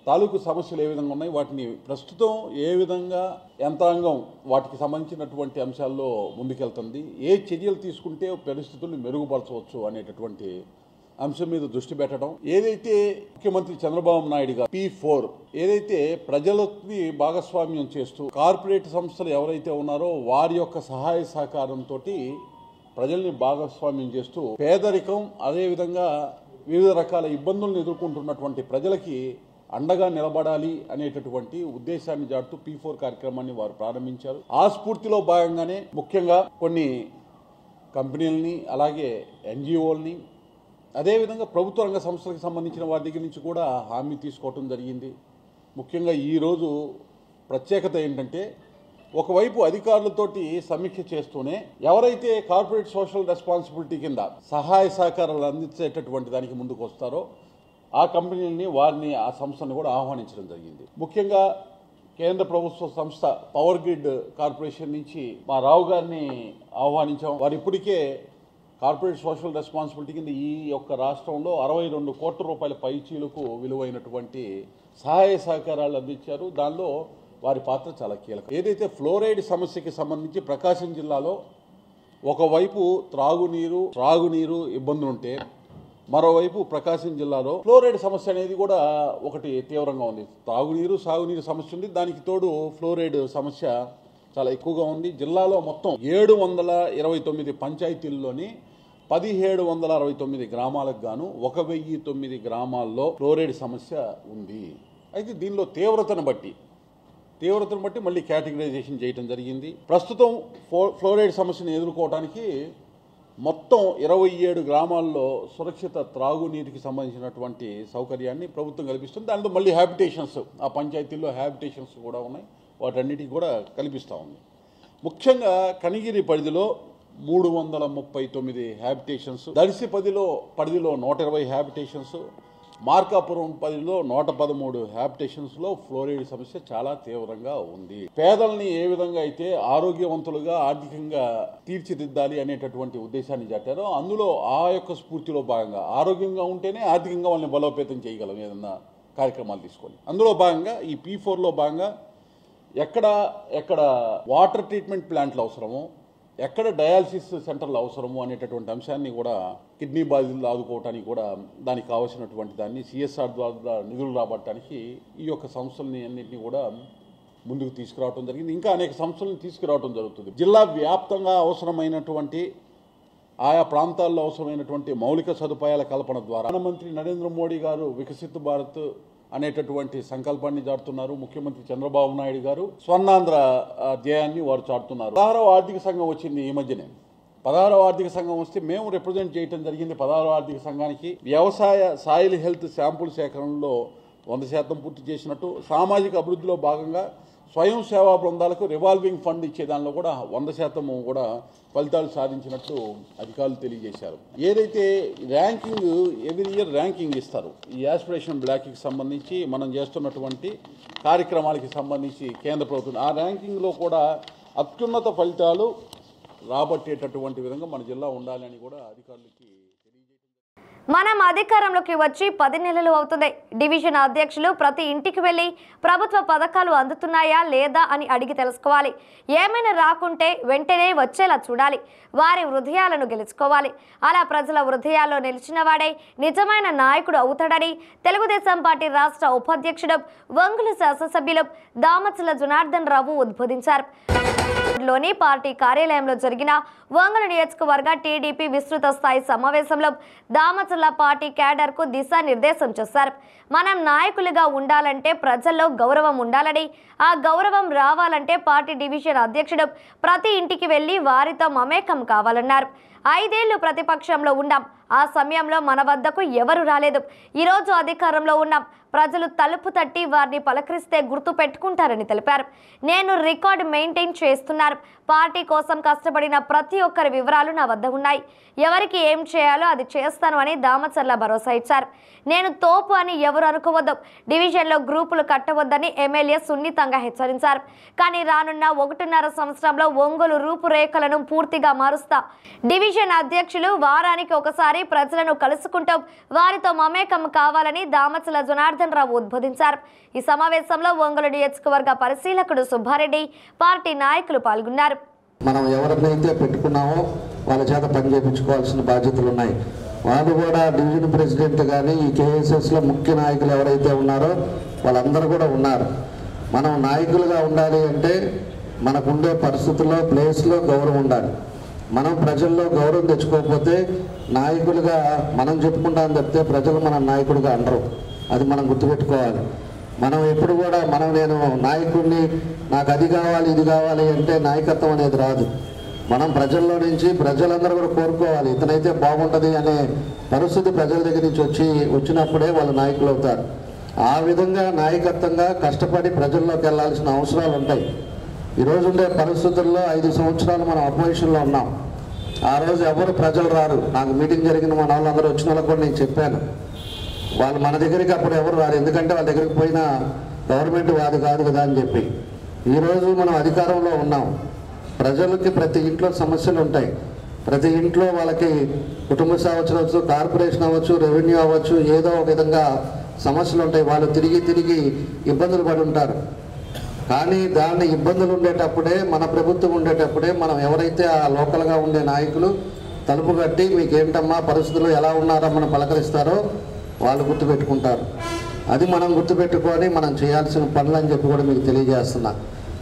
తాలూకు సమస్యలు ఏ విధంగా ఉన్నాయి, వాటిని ప్రస్తుతం ఏ విధంగా యంత్రాంగం వాటికి సంబంధించినటువంటి అంశాల్లో ముందుకెళ్తుంది, ఏ చర్యలు తీసుకుంటే పరిస్థితులను మెరుగుపరచవచ్చు అనేటటువంటి అంశం మీద దృష్టి పెట్టడం. ఏదైతే ముఖ్యమంత్రి చంద్రబాబు నాయుడు గారు P4 ఏదైతే ప్రజలకి భాగస్వామ్యం చేస్తూ కార్పొరేట్ సంస్థలు ఎవరైతే ఉన్నారో వారి యొక్క సహాయ సహకారంతో ప్రజల్ని భాగస్వామ్యం చేస్తూ పేదరికం, అదేవిధంగా వివిధ రకాల ఇబ్బందులను ఎదుర్కొంటున్నటువంటి ప్రజలకి అండగా నిలబడాలి అనేటటువంటి ఉద్దేశాన్ని చాటుతూ P4 కార్యక్రమాన్ని వారు ప్రారంభించారు. ఆ స్ఫూర్తిలో భాగంగానే ముఖ్యంగా కొన్ని కంపెనీలని, అలాగే NGOలని, అదేవిధంగా ప్రభుత్వ రంగ సంస్థలకు సంబంధించిన వారి దగ్గర నుంచి కూడా హామీ తీసుకోవటం జరిగింది. ముఖ్యంగా ఈరోజు ప్రత్యేకత ఏంటంటే, ఒకవైపు అధికారులతోటి సమీక్ష చేస్తూనే ఎవరైతే కార్పొరేట్ సోషల్ రెస్పాన్సిబిలిటీ కింద సహాయ సహకారాలు అందించేటటువంటి దానికి ముందుకు వస్తారో ఆ కంపెనీలని, వారిని, ఆ సంస్థను కూడా ఆహ్వానించడం జరిగింది. ముఖ్యంగా కేంద్ర ప్రభుత్వ సంస్థ పవర్ గ్రిడ్ కార్పొరేషన్ నుంచి మా రావు గారిని ఆహ్వానించాం. వారు ఇప్పటికే కార్పొరేట్ సోషల్ రెస్పాన్సిబిలిటీ కింద ఈ యొక్క రాష్ట్రంలో 62 కోట్ల రూపాయల పైచీలకు విలువైనటువంటి సహాయ సహకారాలు అందించారు. దానిలో వారి పాత్ర చాలా కీలకం. ఏదైతే ఫ్లోరైడ్ సమస్యకి సంబంధించి ప్రకాశం జిల్లాలో ఒకవైపు త్రాగునీరు ఇబ్బందులు ఉంటే, మరోవైపు ప్రకాశం జిల్లాలో ఫ్లోరైడ్ సమస్య అనేది కూడా ఒకటి తీవ్రంగా ఉంది. సాగునీరు సమస్య ఉంది, దానికి తోడు ఫ్లోరైడ్ సమస్య చాలా ఎక్కువగా ఉంది. జిల్లాలో మొత్తం 729 పంచాయతీల్లోని 1769 గ్రామాలకు గాను 1009 గ్రామాల్లో ఫ్లోరైడ్ సమస్య ఉంది. అయితే దీనిలో తీవ్రతను బట్టి మళ్ళీ కేటగిరైజేషన్ చేయడం జరిగింది. ప్రస్తుతం ఫ్లోరైడ్ సమస్యను ఎదుర్కోవడానికి మొత్తం 27 గ్రామాల్లో సురక్షిత త్రాగునీటికి సంబంధించినటువంటి సౌకర్యాన్ని ప్రభుత్వం కల్పిస్తుంది. దాంట్లో మళ్ళీ హ్యాబిటేషన్స్, ఆ పంచాయతీల్లో హ్యాబిటేషన్స్ కూడా ఉన్నాయి, వాటన్నిటికీ కూడా కల్పిస్తూ ఉంది. ముఖ్యంగా కనిగిరి పరిధిలో 339 హ్యాబిటేషన్స్, దర్శి పరిధిలో 120 హ్యాబిటేషన్స్, మార్కాపురం పరిధిలో 113 హ్యాబిటేషన్స్లో ఫ్లోరైడ్ సమస్య చాలా తీవ్రంగా ఉంది. పేదల్ని ఏ విధంగా అయితే ఆరోగ్యవంతులుగా, ఆర్థికంగా తీర్చిదిద్దాలి అనేటటువంటి ఉద్దేశాన్ని చాటారో, అందులో ఆ యొక్క స్ఫూర్తిలో భాగంగా ఆరోగ్యంగా ఉంటేనే ఆర్థికంగా వాళ్ళని బలోపేతం చేయగలం ఏదన్నా కార్యక్రమాలు తీసుకొని. అందులో భాగంగా ఈ P4లో భాగంగా ఎక్కడ వాటర్ ట్రీట్మెంట్ ప్లాంట్లు అవసరమో, ఎక్కడ డయాలసిస్ సెంటర్లు అవసరమో అనేటటువంటి అంశాన్ని కూడా, కిడ్నీ బాధితులు ఆదుకోవటానికి కూడా దానికి కావాల్సినటువంటి దాన్ని CSR ద్వారా నిధులు రాబట్టడానికి ఈ యొక్క సంస్థలని అన్నింటినీ కూడా ముందుకు తీసుకురావడం జరిగింది. ఇంకా అనేక సంస్థలను తీసుకురావడం జరుగుతుంది. జిల్లా వ్యాప్తంగా అవసరమైనటువంటి, ఆయా ప్రాంతాల్లో అవసరమైనటువంటి మౌలిక సదుపాయాల కల్పన ద్వారా ప్రధానమంత్రి నరేంద్ర మోడీ గారు వికసిత్ భారత్ అనేటటువంటి సంకల్పాన్ని చాటుతున్నారు. ముఖ్యమంత్రి చంద్రబాబు నాయుడు గారు స్వర్ణాంధ్ర ధ్యేయాన్ని వారు చాటుతున్నారు. 16వ ఆర్థిక సంఘం వచ్చింది ఈ మధ్యనే. 16వ ఆర్థిక సంఘం వస్తే మేము రిప్రజెంట్ చేయడం జరిగింది. 16వ ఆర్థిక సంఘానికి వ్యవసాయ సాయిల్ హెల్త్ శాంపుల్ సేకరణలో 100% పూర్తి చేసినట్టు, సామాజిక అభివృద్ధిలో భాగంగా స్వయం సేవా బృందాలకు రివాల్వింగ్ ఫండ్ ఇచ్చే దానిలో కూడా 100% కూడా ఫలితాలు సాధించినట్లు అధికారులు తెలియజేశారు. ఏదైతే ర్యాంకింగ్, ఎవ్రీ ఇయర్ ర్యాంకింగ్ ఇస్తారు ఈ యాస్పిరేషన్ బ్లాక్కి సంబంధించి మనం చేస్తున్నటువంటి కార్యక్రమాలకి సంబంధించి కేంద్ర ప్రభుత్వం, ఆ ర్యాంకింగ్లో కూడా అత్యున్నత ఫలితాలు రాబట్టేటటువంటి విధంగా మన జిల్లా ఉండాలని కూడా అధికారులకి తెలియజేశారు. మనం అధికారంలోకి వచ్చి 10 నెలలు అవుతుంది. డివిజన్ అధ్యక్షులు ప్రతి ఇంటికి వెళ్లి ప్రభుత్వ పథకాలు అందుతున్నాయా లేదా అని అడిగి తెలుసుకోవాలి. ఏమైనా రాకుంటే వెంటనే వచ్చేలా చూడాలి. వారి హృదయాలను గెలుచుకోవాలి. అలా ప్రజల హృదయాల్లో నిలిచిన వాడే నిజమైన నాయకుడు అవుతాడని తెలుగుదేశం పార్టీ రాష్ట్ర ఉపాధ్యక్షుడు ఒంగోలు శాసనసభ్యులు దామచల జనార్దన్ రావు ఉద్బోధించారు. లోని పార్టీ కార్యాలయంలో జరిగిన ఒంగోలు నియోజకవర్గ టీడీపీ విస్తృత స్థాయి సమావేశంలో దామచల పార్టీ క్యాడర్ కు దిశానిర్దేశం చేశారు. మనం నాయకులుగా ఉండాలంటే ప్రజల్లో గౌరవం ఉండాలని, ఆ గౌరవం రావాలంటే పార్టీ డివిజన్ అధ్యక్షుడు ప్రతి ఇంటికి వెళ్లి వారితో మమేకం కావాలన్నారు. 5 ఏళ్లు ప్రతిపక్షంలో ఉన్నాం. ఆ సమయంలో మన వద్దకు ఎవరు రాలేదు. ఈరోజు అధికారంలో ఉన్నాం. ప్రజలు తలుపు తట్టి వారిని పలకరిస్తే గుర్తు పెట్టుకుంటారని తెలిపారు. నేను రికార్డు మెయింటైన్ చేస్తున్నారు. పార్టీ కోసం కష్టపడిన ప్రతి ఒక్కరి వివరాలు నా వద్ద ఉన్నాయి. ఎవరికి ఏం చేయాలో అది చేస్తాను అని దామచర్ల భరోసా ఇచ్చారు. నేను తోపు అని ఎవరు అనుకోవద్దు. డివిజన్లో గ్రూపులు కట్టవద్దని ఎమ్మెల్యే సున్నితంగా హెచ్చరించారు. కానీ రానున్న 1.5 సంవత్సరంలో ఒంగోలు రూపురేఖలను పూర్తిగా మారుస్తా. డివిజన్ అధ్యక్షులు వారానికి ఒకసారి ప్రజలను కలుసుకుంటూ వారితో మమేకం కావాలని దామచల జనార్దన్ రావు ఉద్బోధించారు. ఈ సమావేశంలో ఒంగోలు నియోజకవర్గ పరిశీలకుడు సుబ్బారెడ్డి, పార్టీ నాయకులు పాల్గొన్నారు. మనం ఎవరినైతే పెట్టుకున్నామో వాళ్ళ చేత పని చేయించుకోవాల్సిన బాధ్యతలు ఉన్నాయి. వాళ్ళు కూడా డివిజన్ ప్రెసిడెంట్ కానీ ఈ కేఎస్ఎస్లో ముఖ్య నాయకులు ఎవరైతే ఉన్నారో వాళ్ళందరూ కూడా ఉన్నారు. మనం నాయకులుగా ఉండాలి అంటే మనకుండే పరిస్థితుల్లో ప్లేస్లో గౌరవం ఉండాలి. మనం ప్రజల్లో గౌరవం తెచ్చుకోకపోతే నాయకులుగా మనం చెప్పుకుంటామని చెప్తే ప్రజలు మన నాయకుడిగా అనరు. అది మనం గుర్తుపెట్టుకోవాలి. మనం ఎప్పుడు కూడా నేను నాయకుడిని, నాకు అది కావాలి ఇది కావాలి అంటే నాయకత్వం అనేది రాదు. మనం ప్రజల్లో నుంచి ప్రజలందరూ కూడా కోరుకోవాలి ఇతనైతే బాగుంటుంది అనే పరిస్థితి ప్రజల దగ్గర నుంచి వచ్చినప్పుడే వాళ్ళు నాయకులు అవుతారు. ఆ విధంగా నాయకత్వంగా కష్టపడి ప్రజల్లోకి వెళ్ళాల్సిన అవసరాలు ఉంటాయి. ఈరోజు ఉండే పరిస్థితుల్లో 5 సంవత్సరాలు మనం అపోజిషన్లో ఉన్నాం. ఆ రోజు ఎవరు ప్రజలు రారు. నాకు మీటింగ్ జరిగిన మన వాళ్ళందరూ వచ్చిన వాళ్ళకి కూడా నేను చెప్పాను, వాళ్ళు మన దగ్గరికి అప్పుడు ఎవరు రారు. ఎందుకంటే వాళ్ళ దగ్గరికి పోయిన గవర్నమెంట్ వాది కాదు కదా అని చెప్పి. ఈరోజు మనం అధికారంలో ఉన్నాం. ప్రజలకి ప్రతి ఇంట్లో సమస్యలు ఉంటాయి. ప్రతి ఇంట్లో వాళ్ళకి కుటుంబ సంవత్సరం అవ్వచ్చు, కార్పొరేషన్ అవ్వచ్చు, రెవెన్యూ అవ్వచ్చు, ఏదో ఒక విధంగా సమస్యలు ఉంటాయి. వాళ్ళు తిరిగి ఇబ్బందులు పడి ఉంటారు. కానీ దాన్ని ఇబ్బందులు ఉండేటప్పుడే, మన ప్రభుత్వం ఉండేటప్పుడే మనం ఎవరైతే ఆ లోకల్గా ఉండే నాయకులు తలుపు కట్టి మీకేంటమ్మా పరిస్థితులు ఎలా ఉన్నారో మనం పలకరిస్తారో వాళ్ళు గుర్తుపెట్టుకుంటారు. అది మనం గుర్తుపెట్టుకొని మనం చేయాల్సిన పనులు అని చెప్పి కూడా మీకు తెలియజేస్తున్నా.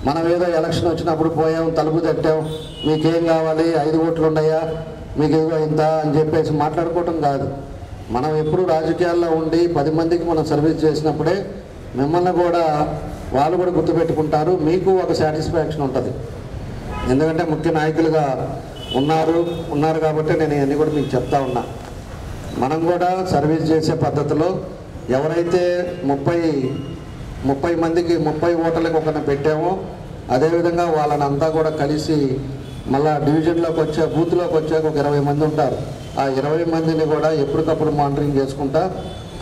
మనం ఏదో ఎలక్షన్ వచ్చినప్పుడు పోయాం, తలుపు తట్టాం, మీకేం కావాలి, 5 ఓట్లు ఉన్నాయా, మీకు ఏదో ఇంత అని చెప్పేసి మాట్లాడుకోవటం కాదు. మనం ఎప్పుడు రాజకీయాల్లో ఉండి 10 మందికి మనం సర్వీస్ చేసినప్పుడే మిమ్మల్ని కూడా వాళ్ళు కూడా గుర్తుపెట్టుకుంటారు. మీకు ఒక సాటిస్ఫాక్షన్ ఉంటుంది. ఎందుకంటే ముఖ్య నాయకులుగా ఉన్నారు కాబట్టి నేను ఇవన్నీ కూడా మీకు చెప్తా ఉన్నా. మనం కూడా సర్వీస్ చేసే పద్ధతిలో ఎవరైతే 30 మందికి 30 ఓట్లకి ఒకరిని పెట్టామో అదేవిధంగా వాళ్ళని అంతా కూడా కలిసి మళ్ళా డివిజన్లోకి వచ్చే బూత్లోకి వచ్చాక ఒక 20 మంది ఉంటారు. ఆ 20 మందిని కూడా ఎప్పటికప్పుడు మానిటరింగ్ చేసుకుంటా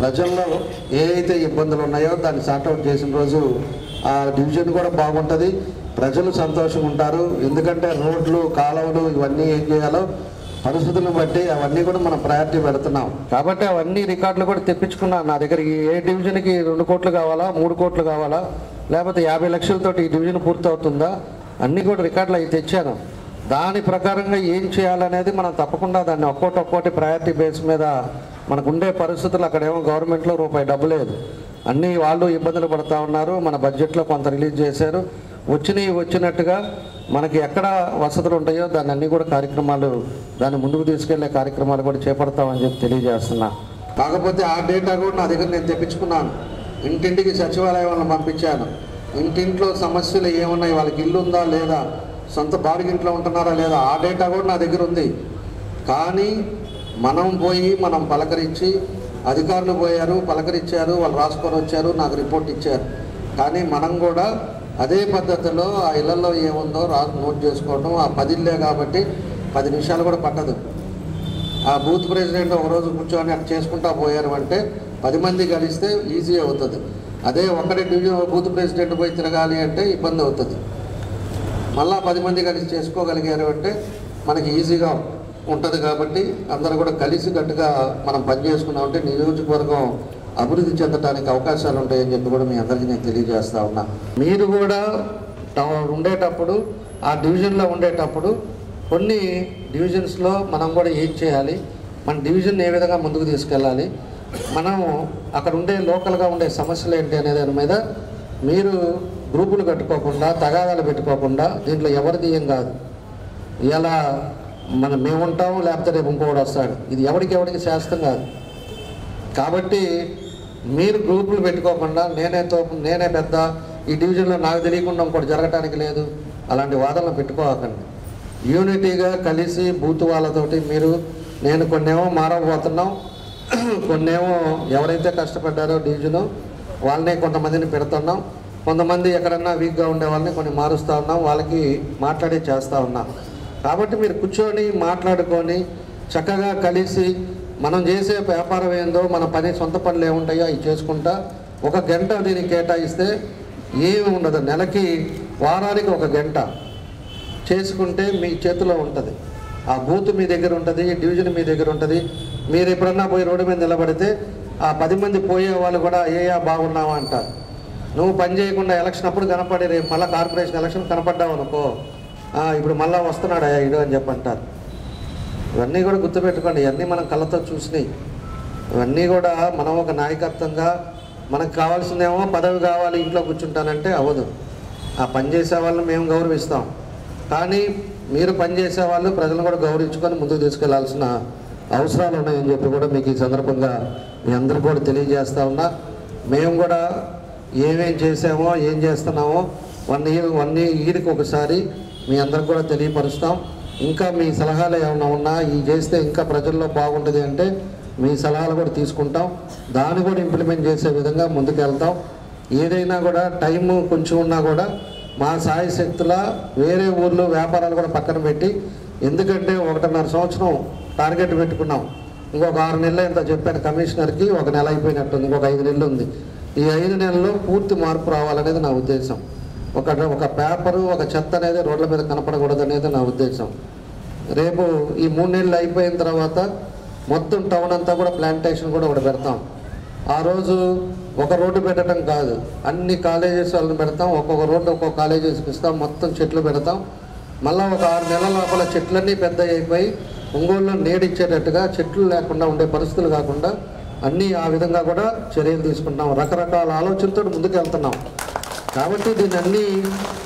ప్రజల్లో ఏ అయితే ఇబ్బందులు ఉన్నాయో దాన్ని సార్ట్అవుట్ చేసిన రోజు ఆ డివిజన్ కూడా బాగుంటుంది, ప్రజలు సంతోషంగా ఉంటారు. ఎందుకంటే రోడ్లు, కాలువలు ఇవన్నీ ఏం చేయాలో పరిస్థితులను బట్టి అవన్నీ కూడా మనం ప్రయారిటీ పెడుతున్నాం. కాబట్టి అవన్నీ రికార్డులు కూడా తెప్పించుకున్నాను. నా దగ్గరికి ఏ డివిజన్కి 2 కోట్లు కావాలా, 3 కోట్లు కావాలా, లేకపోతే 50 లక్షలతో ఈ డివిజన్ పూర్తవుతుందా, అన్నీ కూడా రికార్డులు అవి తెచ్చాను. దాని ప్రకారంగా ఏం చేయాలనేది మనం తప్పకుండా దాన్ని ఒక్కోటి ప్రయారిటీ బేస్ మీద మనకు ఉండే పరిస్థితులు అక్కడేమో గవర్నమెంట్లో రూపాయి డబ్బు లేదు, అన్నీ వాళ్ళు ఇబ్బందులు పడుతూ ఉన్నారు. మన బడ్జెట్లో కొంత రిలీజ్ చేశారు. వచ్చినట్టుగా మనకి ఎక్కడ వసతులు ఉంటాయో దాన్ని అన్నీ కూడా కార్యక్రమాలు దాన్ని ముందుకు తీసుకెళ్లే కార్యక్రమాలు కూడా చేపడతామని చెప్పి తెలియజేస్తున్నా. కాకపోతే ఆ డేటా కూడా నా దగ్గర నేను తెప్పించుకున్నాను. ఇంటింటికి సచివాలయం వాళ్ళని పంపించాను. ఇంటింట్లో సమస్యలు ఏమున్నాయి, వాళ్ళకి ఇల్లు ఉందా లేదా, సొంత బాడిగింట్లో ఉంటున్నారా లేదా, ఆ డేటా కూడా నా దగ్గర ఉంది. కానీ మనం పలకరించి, అధికారులు పోయారు, పలకరించారు, వాళ్ళు రాసుకొని వచ్చారు, నాకు రిపోర్ట్ ఇచ్చారు. కానీ మనం కూడా అదే పద్ధతిలో ఆ ఇళ్లలో ఏముందో నోట్ చేసుకోవడం. ఆ 10 ఇళ్ళే కాబట్టి 10 నిమిషాలు కూడా పట్టదు. ఆ బూత్ ప్రెసిడెంట్ ఒకరోజు కూర్చొని అట్లా చేసుకుంటా పోయారు అంటే 10 మంది కలిస్తే ఈజీ అవుతుంది. అదే ఒకటే డివిజన్ బూత్ ప్రెసిడెంట్ పోయి తిరగాలి అంటే ఇబ్బంది అవుతుంది. మళ్ళీ 10 మంది కలిసి చేసుకోగలిగారు అంటే మనకి ఈజీగా ఉంటుంది కాబట్టి అందరూ కూడా కలిసికట్టుగా మనం పనిచేసుకున్నామంటే నియోజకవర్గం అభివృద్ధి చెందడానికి అవకాశాలు ఉంటాయని చెప్పి కూడా మీ అందరికీ నేను తెలియజేస్తా ఉన్నా. మీరు కూడా ఉండేటప్పుడు ఆ డివిజన్లో ఉండేటప్పుడు కొన్ని డివిజన్స్లో మనం కూడా ఏం చేయాలి, మన డివిజన్ ఏ విధంగా ముందుకు తీసుకెళ్ళాలి, మనం అక్కడ ఉండే లోకల్గా ఉండే సమస్యలు ఏంటి అనే దాని మీద మీరు గ్రూపులు కట్టుకోకుండా తగాదాలు పెట్టుకోకుండా దీంట్లో ఎవరిది ఏం కాదు. ఇలా మేము ఉంటాము, లేకపోతే రేపు ఇంకోటి వస్తాడు, ఇది ఎవరికి శాస్త్రం కాదు. కాబట్టి మీరు గ్రూపులు పెట్టుకోకుండా నేనే పెద్ద, ఈ డివిజన్లో నాకు తెలియకుండా ఇంకోటి జరగటానికి లేదు, అలాంటి వాదనలు పెట్టుకోకండి. యూనిటీగా కలిసి బూత్ వాళ్ళతోటి నేను కొన్నేమో మారబోతున్నాం, కొన్నేమో ఎవరైతే కష్టపడ్డారో డివిజను వాళ్ళనే కొంతమందిని పెడుతున్నాం, కొంతమంది ఎక్కడన్నా వీక్గా ఉండే వాళ్ళని కొన్ని మారుస్తూ ఉన్నాం, వాళ్ళకి మాట్లాడి చేస్తూ ఉన్నాం. కాబట్టి మీరు కూర్చొని మాట్లాడుకొని చక్కగా కలిసి మనం చేసే వ్యాపారం ఏందో, మన సొంత పనులు ఏముంటాయో అవి చేసుకుంటా 1 గంట దీనికి కేటాయిస్తే ఏమి ఉండదు. నెలకి వారానికి 1 గంట చేసుకుంటే మీ చేతిలో ఉంటుంది. ఆ బూత్ మీ దగ్గర ఉంటుంది, డివిజన్ మీ దగ్గర ఉంటుంది. మీరు ఎప్పుడన్నా పోయి రోడ్డు మీద నిలబడితే ఆ 10 మంది పోయే వాళ్ళు కూడా బాగున్నావా అంటారు. నువ్వు పని చేయకుండా ఎలక్షన్ అప్పుడు కనపడి రేపు మళ్ళీ కార్పొరేషన్ ఎలక్షన్ కనపడ్డావు అనుకో, ఇప్పుడు మళ్ళీ వస్తున్నాడు ఇడు అని చెప్పంటారు. ఇవన్నీ కూడా గుర్తుపెట్టుకోండి. ఇవన్నీ మనం కళ్ళతో చూసినాయి. ఇవన్నీ కూడా మనం ఒక నాయకత్వంగా మనకు కావాల్సిందేమో పదవి కావాలి, ఇంట్లో కూర్చుంటానంటే అవ్వదు. ఆ పని చేసే వాళ్ళని మేము గౌరవిస్తాం, కానీ మీరు పనిచేసే వాళ్ళు ప్రజలను కూడా గౌరవించుకొని ముందుకు తీసుకెళ్లాల్సిన అవసరాలు ఉన్నాయని చెప్పి కూడా మీకు ఈ సందర్భంగా మీ అందరికీ కూడా తెలియజేస్తా ఉన్నా. మేము కూడా ఏమేం చేసామో ఏం చేస్తున్నామో 1 ఇయర్కి ఒకసారి మీ అందరికి కూడా తెలియపరుస్తాం. ఇంకా మీ సలహాలు ఏమైనా ఉన్నా, ఈ చేస్తే ఇంకా ప్రజల్లో బాగుంటుంది అంటే మీ సలహాలు కూడా తీసుకుంటాం, దాన్ని కూడా ఇంప్లిమెంట్ చేసే విధంగా ముందుకు వెళ్తాం. ఏదైనా కూడా టైము కొంచెం ఉన్నా కూడా మా సాయి శక్తుల వేరే ఊర్లో వ్యాపారాలు కూడా పక్కన పెట్టి, ఎందుకంటే 1.5 సంవత్సరం టార్గెట్ పెట్టుకున్నాం. ఇంకొక 6 నెలలు ఎంత చెప్పాను కమిషనర్కి, 1 నెల అయిపోయినట్టుంది, ఇంకొక 5 నెలలు ఉంది. ఈ 5 నెలల్లో పూర్తి మార్పు రావాలనేది నా ఉద్దేశం. ఒక పేపరు, ఒక చెత్త అనేది రోడ్ల మీద కనపడకూడదు అనేది నా ఉద్దేశం. రేపు ఈ 3 నెలలు అయిపోయిన తర్వాత మొత్తం టౌన్ అంతా కూడా ప్లాంటేషన్ కూడా ఒకటి పెడతాం. ఆ రోజు ఒక రోడ్డు పెట్టడం కాదు, అన్ని కాలేజెస్ వాళ్ళని పెడతాం. ఒక్కొక్క రోడ్డు ఒక్కొక్క కాలేజెస్కి ఇస్తాం, మొత్తం చెట్లు పెడతాం. మళ్ళీ ఒక 6 నెలల లోపల చెట్లన్నీ పెద్ద అయిపోయి ఒంగోలులో నీడిచ్చేటట్టుగా చెట్లు లేకుండా ఉండే పరిస్థితులు కాకుండా అన్నీ ఆ విధంగా కూడా చర్యలు తీసుకుంటాం. రకరకాల ఆలోచనతో ముందుకు వెళ్తున్నాం. కాబట్టి దీన్ని అన్నీ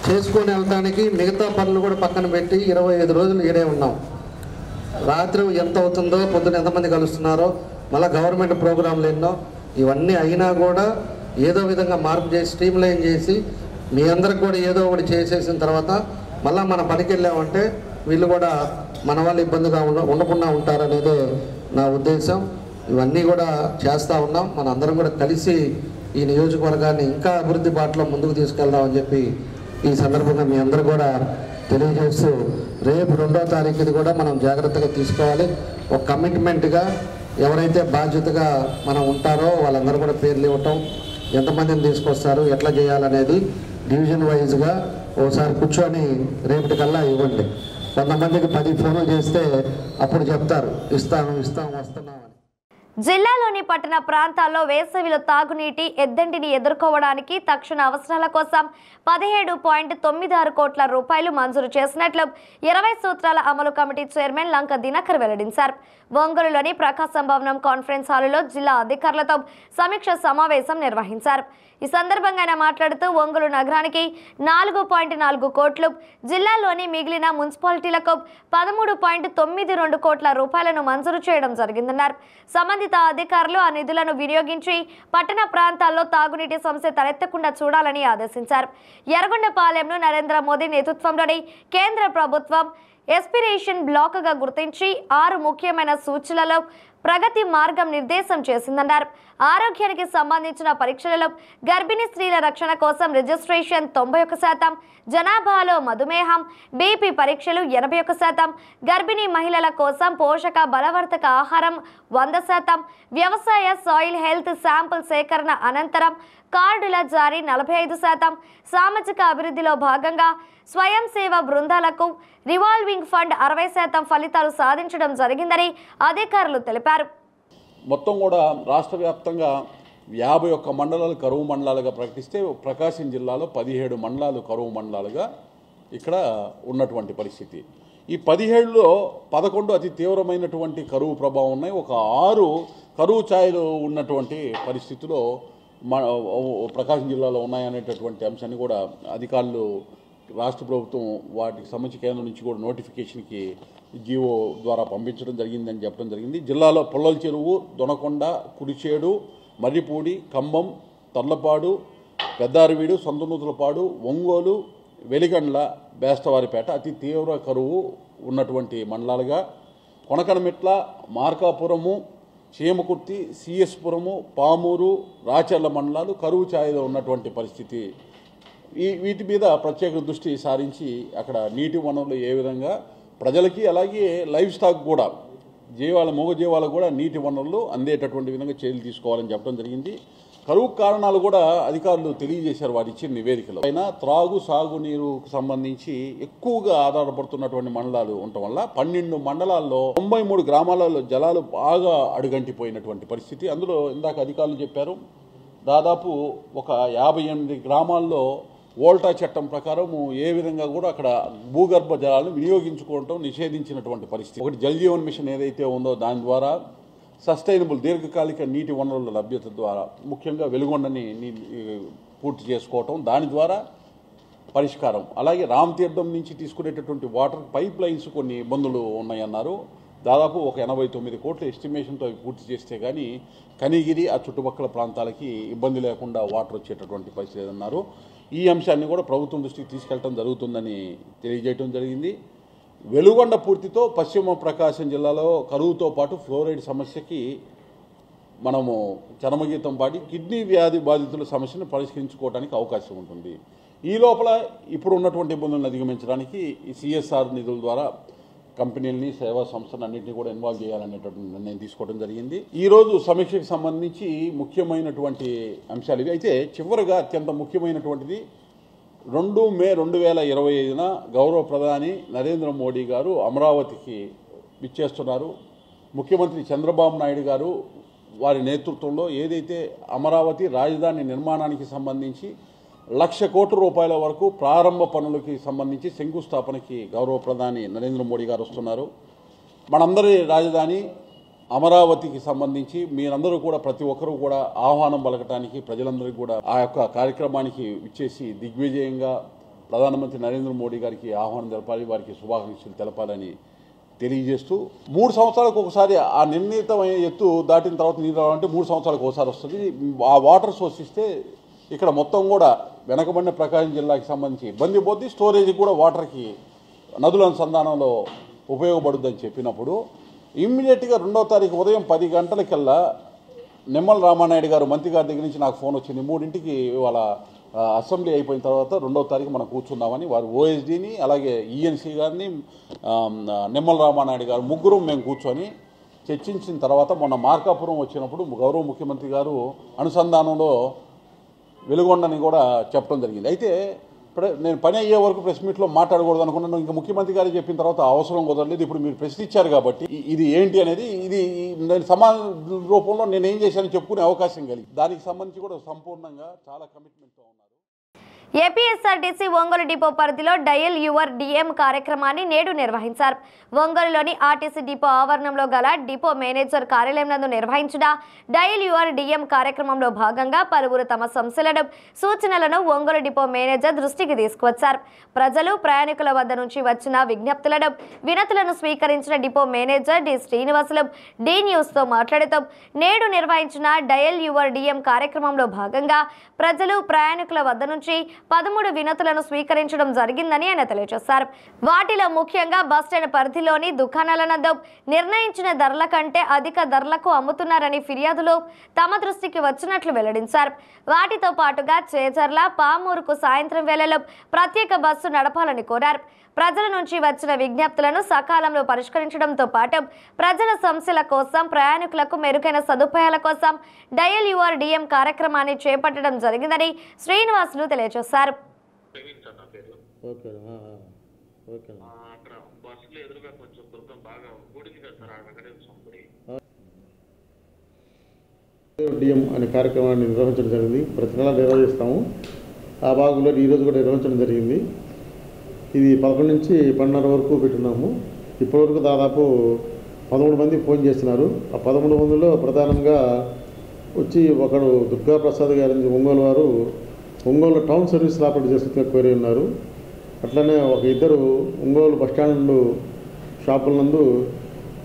చేసుకొని వెళ్ళడానికి మిగతా పనులు కూడా పక్కన పెట్టి 25 రోజులు ఈడే ఉన్నాం. రాత్రి ఎంత అవుతుందో, పొద్దున ఎంతమంది కలుస్తున్నారో, మళ్ళీ గవర్నమెంట్ ప్రోగ్రాంలు ఎన్నో, ఇవన్నీ అయినా కూడా ఏదో విధంగా మార్పు చేసి స్ట్రీమ్లైన్ చేసి మీ అందరికి కూడా ఏదో ఒకటి చేసేసిన తర్వాత మళ్ళీ మన పనికి వెళ్ళామంటే వీళ్ళు కూడా మన వాళ్ళు ఇబ్బందిగా ఉండకుండా ఉంటారనేదే నా ఉద్దేశం. ఇవన్నీ కూడా చేస్తూ ఉన్నాం. మన అందరం కూడా కలిసి ఈ నియోజకవర్గాన్ని ఇంకా అభివృద్ధి బాటలో ముందుకు తీసుకెళ్దామని చెప్పి ఈ సందర్భంగా మీ అందరూ కూడా తెలియజేస్తూ, రేపు 2వ తారీఖుది కూడా మనం జాగ్రత్తగా తీసుకోవాలి. ఒక కమిట్మెంట్గా ఎవరైతే బాధ్యతగా మనం ఉంటారో వాళ్ళందరూ కూడా పేర్లు ఇవ్వటం, ఎంతమందిని తీసుకొస్తారు, ఎట్లా చేయాలనేది డివిజన్ వైజ్గా ఓసారి కూర్చొని రేపటికల్లా ఇవ్వండి. కొంతమందికి 10 ఫోన్లు చేస్తే అప్పుడు చెప్తారు ఇస్తాం వస్తున్నామని. జిల్లాలోని పట్టణ ప్రాంతాల్లో వేసవిలో తాగునీటి ఎద్దంటిని ఎదుర్కోవడానికి తక్షణ అవసరాల కోసం 17.96 కోట్ల రూపాయలు మంజూరు చేసినట్లు 20 సూత్రాల అమలు కమిటీ చైర్మన్ లంక దినకర్ వెల్లడించారు. ఒంగోలులోని ప్రకాశం భవనం కాన్ఫరెన్స్ హాలులో జిల్లా అధికారులతో సమీక్ష సమావేశం నిర్వహించారు. ఈ సందర్భంగా ఆయన మాట్లాడుతూ ఒంగోలు నగరానికి 4.4 కోట్లు, జిల్లాలోని మిగిలిన మున్సిపాలిటీలకు 13.92 కోట్ల రూపాయలను మంజూరు చేయడం జరిగిందన్నారు. సంబంధిత అధికారులు ఆ నిధులను వినియోగించి పట్టణ ప్రాంతాల్లో తాగునీటి సమస్య తలెత్తకుండా చూడాలని ఆదేశించారు. యరగొండపాలెంను నరేంద్ర మోదీ నేతృత్వంలోని కేంద్ర ప్రభుత్వం ఎస్పిరేషన్ బ్లాక్గా గుర్తించి 6 ముఖ్యమైన సూచనలలో ప్రగతి మార్గం నిర్దేశం చేసిందన్నారు. ఆరోగ్యానికి సంబంధించిన పరీక్షలలో గర్భిణీ స్త్రీల రక్షణ కోసం రిజిస్ట్రేషన్ 91%, జనాభాలో మధుమేహం, బీపీ పరీక్షలు 81%, గర్భిణీ మహిళల కోసం పోషక బలవర్ధక ఆహారం 100%, వ్యవసాయ సాయిల్ హెల్త్ శాంపుల్ సేకరణ అనంతరం కార్డుల జారీ 45%, సామాజిక అభివృద్ధిలో భాగంగా స్వయం సేవ బృందాలకు రివాల్వింగ్ ఫండ్ 60% ఫలితాలు సాధించడం జరిగిందని అధికారులు తెలిపారు. మొత్తం కూడా రాష్ట్ర వ్యాప్తంగా 51 మండలాలు కరువు మండలాలుగా ప్రకటిస్తే ప్రకాశం జిల్లాలో 17 మండలాలు కరువు మండలాలుగా ఇక్కడ ఉన్నటువంటి పరిస్థితి. ఈ 17లో 11 అతి తీవ్రమైనటువంటి కరువు ప్రభావం ఉన్నాయి. ఒక 6 కరువు ఛాయలు ఉన్నటువంటి పరిస్థితిలో ప్రకాశం జిల్లాలో ఉన్నాయనేటటువంటి అంశాన్ని కూడా అధికారులు రాష్ట్ర ప్రభుత్వం వాటికి సంబంధించి కేంద్రం నుంచి కూడా నోటిఫికేషన్కి జీవో ద్వారా పంపించడం జరిగిందని చెప్పడం జరిగింది. జిల్లాలో పుల్లల చెరువు, దొనకొండ, కుడిచేడు, మర్రిపూడి, కంబం, తర్లపాడు, పెద్దారవీడు, సొంతనూతులపాడు, ఒంగోలు, వెలిగండ్ల, బేస్తవారిపేట అతి తీవ్ర కరువు ఉన్నటువంటి మండలాలుగా, కొనకనమిట్ల, మార్కాపురము, చీమకుర్తి, సిఎస్పురము, పామూరు, రాచర్ల మండలాలు కరువు ఛాయలో ఉన్నటువంటి పరిస్థితి. వీటి మీద ప్రత్యేక దృష్టి సారించి అక్కడ నీటి వనరులు ఏ విధంగా ప్రజలకి అలాగే లైవ్ స్టాక్ కూడా మూగ జీవాలకు కూడా నీటి వనరులు అందేటటువంటి విధంగా చర్యలు తీసుకోవాలని చెప్పడం జరిగింది. కరువు కారణాలు కూడా అధికారులు తెలియజేశారు వారు ఇచ్చిన నివేదికలో. అయినా త్రాగు సాగునీరుకు సంబంధించి ఎక్కువగా ఆధారపడుతున్నటువంటి మండలాలు ఉండటం వల్ల 12 మండలాల్లో 93 గ్రామాలలో జలాలు బాగా అడుగంటిపోయినటువంటి పరిస్థితి. అందులో ఇందాక అధికారులు చెప్పారు దాదాపు ఒక 58 గ్రామాల్లో వోల్టా చట్టం ప్రకారం ఏ విధంగా కూడా అక్కడ భూగర్భ జలాలను వినియోగించుకోవటం నిషేధించినటువంటి పరిస్థితి. ఒకటి జల్ జీవన్ మిషన్ ఏదైతే ఉందో దాని ద్వారా సస్టైనబుల్ దీర్ఘకాలిక నీటి వనరుల లభ్యత ద్వారా ముఖ్యంగా వెలుగొండని పూర్తి చేసుకోవటం, దాని ద్వారా పరిష్కారం. అలాగే రామతీర్థం నుంచి తీసుకునేటటువంటి వాటర్ పైప్ లైన్స్ కొన్ని ఇబ్బందులు ఉన్నాయన్నారు. దాదాపు ఒక 89 కోట్ల ఎస్టిమేషన్తో అవి పూర్తి చేస్తే కానీ కనిగిరి ఆ చుట్టుపక్కల ప్రాంతాలకి ఇబ్బంది లేకుండా వాటర్ వచ్చేటటువంటి పరిస్థితి అన్నారు. ఈ అంశాన్ని కూడా ప్రభుత్వం దృష్టికి తీసుకెళ్లడం జరుగుతుందని తెలియజేయడం జరిగింది. వెలుగొండ పూర్తితో పశ్చిమ ప్రకాశం జిల్లాలో కరువుతో పాటు ఫ్లోరైడ్ సమస్యకి మనము చరమగీతం పాడి కిడ్నీ వ్యాధి బాధితుల సమస్యను పరిష్కరించుకోవడానికి అవకాశం ఉంటుంది. ఈ లోపల ఇప్పుడు ఉన్నటువంటి ఇబ్బందులను అధిగమించడానికి ఈ సిఎస్ఆర్ నిధుల ద్వారా కంపెనీలని, సేవా సంస్థలు అన్నింటినీ కూడా ఇన్వాల్వ్ చేయాలనేటటువంటి నిర్ణయం తీసుకోవడం జరిగింది. ఈరోజు సమీక్షకు సంబంధించి ముఖ్యమైనటువంటి అంశాలు ఇవి. అయితే చివరిగా అత్యంత ముఖ్యమైనటువంటిది 2 మే 2025న గౌరవ ప్రధాని నరేంద్ర మోడీ గారు అమరావతికి విచ్చేస్తున్నారు. ముఖ్యమంత్రి చంద్రబాబు నాయుడు గారు వారి నేతృత్వంలో ఏదైతే అమరావతి రాజధాని నిర్మాణానికి సంబంధించి 1,00,000 కోట్ల రూపాయల వరకు ప్రారంభ పనులకి సంబంధించి శంకుస్థాపనకి గౌరవ ప్రధాని నరేంద్ర మోడీ గారు వస్తున్నారు. మనందరి రాజధాని అమరావతికి సంబంధించి మీరందరూ కూడా ప్రతి ఒక్కరూ కూడా ఆహ్వానం పలకటానికి ప్రజలందరికీ కూడా ఆ యొక్క కార్యక్రమానికి విచ్చేసి దిగ్విజయంగా ప్రధానమంత్రి నరేంద్ర మోడీ గారికి ఆహ్వానం తెలపాలి, వారికి శుభాకాంక్షలు తెలపాలని తెలియజేస్తూ 3 సంవత్సరాలకు ఒకసారి ఆ నిర్ణీతమైన ఎత్తు దాటిన తర్వాత నీరు రావాలంటే 3 సంవత్సరాలకు ఒకసారి వస్తుంది. ఆ వాటర్ సోర్స్ ఇస్తే ఇక్కడ మొత్తం కూడా వెనకబడిన ప్రకాశం జిల్లాకి సంబంధించి ఇబ్బంది పోద్ది, స్టోరేజ్ కూడా వాటర్కి నదుల అనుసంధానంలో ఉపయోగపడుద్దని చెప్పినప్పుడు ఇమ్మీడియట్గా 2వ తారీఖు ఉదయం 10 గంటలకల్లా నిమ్మల రామానాయుడు గారు మంత్రి గారి దగ్గర నుంచి నాకు ఫోన్ వచ్చింది. 3ంటికి వాళ్ళ అసెంబ్లీ అయిపోయిన తర్వాత 2వ తారీఖు మనం కూర్చుందామని వారు ఓఎస్డీని అలాగే ఈఎన్సీ గారిని నిమ్మల రామానాయుడు గారు ముగ్గురు మేము కూర్చొని చర్చించిన తర్వాత మొన్న మార్కాపురం వచ్చినప్పుడు గౌరవ ముఖ్యమంత్రి గారు అనుసంధానంలో వెలుగొండని కూడా చెప్పడం జరిగింది. అయితే నేను పని అయ్యే వరకు ప్రెస్ మీట్లో మాట్లాడకూడదు అనుకున్నాను. ఇంకా ముఖ్యమంత్రి గారు చెప్పిన తర్వాత అవసరం కుదరలేదు. ఇప్పుడు మీరు ప్రశ్న ఇచ్చారు కాబట్టి ఇది ఏంటి అనేది నేను సమాధాన రూపంలో నేను ఏం చేశానని చెప్పుకునే అవకాశం కలిగి దానికి సంబంధించి కూడా సంపూర్ణంగా చాలా కమిట్మెంట్తో ఉన్నారు. ఏపీఎస్ఆర్టీసీ ఒంగోలు డిపో పరిధిలో డయల్ యువర్ డిఎం కార్యక్రమాన్ని నేడు నిర్వహించారు. ఒంగోలులోని ఆర్టీసీ డిపో ఆవరణంలో గల డిపో మేనేజర్ కార్యాలయం నందు నిర్వహించిన డయల్ యువర్ డిఎం కార్యక్రమంలో భాగంగా పలువురు తమ సమస్యలను, సూచనలను ఒంగోలు డిపో మేనేజర్ దృష్టికి తీసుకువచ్చారు. ప్రజలు, ప్రయాణికుల వద్ద నుంచి వచ్చిన విజ్ఞప్తులను, వినతులను స్వీకరించిన depot manager D Srinivasulu D న్యూస్తో మాట్లాడుతూ నేడు నిర్వహించిన డయల్ యువర్ డిఎం కార్యక్రమంలో భాగంగా ప్రజలు, ప్రయాణికుల వద్ద నుంచి 13 వినతులను స్వీకరించడం జరిగిందని ఆయన తెలియజేశారు. వాటిలో ముఖ్యంగా బస్టాండ్ పరిధిలోని దుకాణాల నందు నిర్ణయించిన ధరల కంటే అధిక ధరలకు అమ్ముతున్నారని ఫిర్యాదులు తమ దృష్టికి వచ్చినట్లు వెల్లడించారు. వాటితో పాటుగా చేజర్ల పామూరుకు సాయంత్రం వేళలో ప్రత్యేక బస్సు నడపాలని కోరారు. ప్రజల నుంచి వచ్చిన విజ్ఞప్తులను సకాలంలో పరిష్కరించడంతో పాటు ప్రజల సమస్యల కోసం ప్రయాణికులకు మెరుగైన సదుపాయాల కోసం డయల్ యువర్ డిఎం కార్యక్రమాన్ని చేపట్టడం జరిగిందని శ్రీనివాసులు తెలియజేశారు. డిఎం అనే కార్యక్రమాన్ని నిర్వహించడం జరిగింది. ప్రతి నెల నిర్వహిస్తాము. ఆ భాగంలో ఈరోజు కూడా నిర్వహించడం జరిగింది. ఇది 11 నుంచి 12:30 వరకు పెట్టున్నాము. ఇప్పటివరకు దాదాపు 13 మంది ఫోన్ చేస్తున్నారు. ఆ 13 మందిలో ప్రధానంగా వచ్చి ఒకడు దుర్గా ప్రసాద్ గారి ఒంగోలు వారు ఒంగోలు టౌన్ సర్వీస్ ఆపరేట్ చేస్తూ కోరి ఉన్నారు. అట్లనే ఒక ఇద్దరు ఒంగోలు బస్టాండ్ షాపుల నందు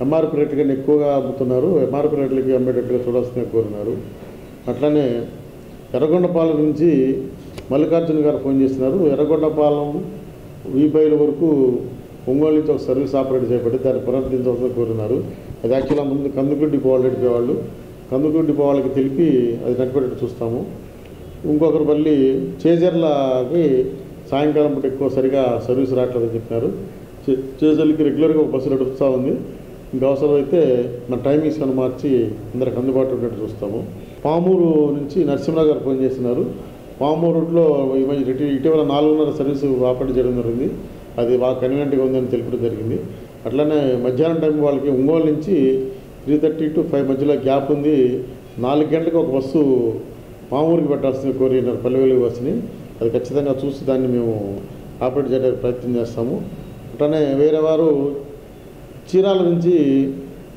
ఎంఆర్పి రేట్ కన్నా ఎక్కువగా అమ్ముతున్నారు, ఎంఆర్పి రేట్లకి అమ్మేటట్టుగా చూడాల్సిందిగా కోరినారు. అట్లనే ఎర్రగొండపాలెం నుంచి మల్లికార్జున గారు ఫోన్ చేస్తున్నారు. ఎర్రగొండపాలెం వీపైల వరకు ఒంగోలు నుంచి ఒక సర్వీస్ ఆపరేట్ చేయబడి దాన్ని పునరుద్ధరించవలసిన కోరినారు. అది యాక్చువల్గా ముందు కందుకూరు డిపో వాళ్ళు నడిపేవాళ్ళు. కందుకూరు డిపో వాళ్ళకి తెలిపి అది నడిపేటట్టు చూస్తాము. ఇంకొకరు మళ్ళీ చేజర్లకి సాయంకాలం పూట ఎక్కువ సరిగా సర్వీస్ రావట్లేదని చెప్పినారు. చేజర్లకి రెగ్యులర్గా ఒక బస్సు నడుస్తూ ఉంది. ఇంకా అవసరమైతే మన టైమింగ్స్ కన్నా మార్చి అందరికి అందుబాటులో ఉన్నట్టు చూస్తాము. పామూరు నుంచి నరసింహరావు గారు ఫోన్ చేస్తున్నారు. పామూరు రూట్లో ఇటీవల 4:30 సర్వీసు ఆపరేట్ చేయడం జరిగింది. అది బాగా కన్వీనియంట్గా ఉందని తెలిపడం జరిగింది. అట్లనే మధ్యాహ్నం టైం వాళ్ళకి ఒంగోలు నుంచి 3:30 to 5 మధ్యలో గ్యాప్ ఉంది. 4 గంటలకు ఒక బస్సు పామూరుకి పెట్టాల్సింది కోరినారు, పల్లెవేలు బస్సుని. అది ఖచ్చితంగా చూసి దాన్ని మేము ఆపరేట్ చేయడానికి ప్రయత్నం చేస్తాము. అట్లనే వేరే వారు చీరాల నుంచి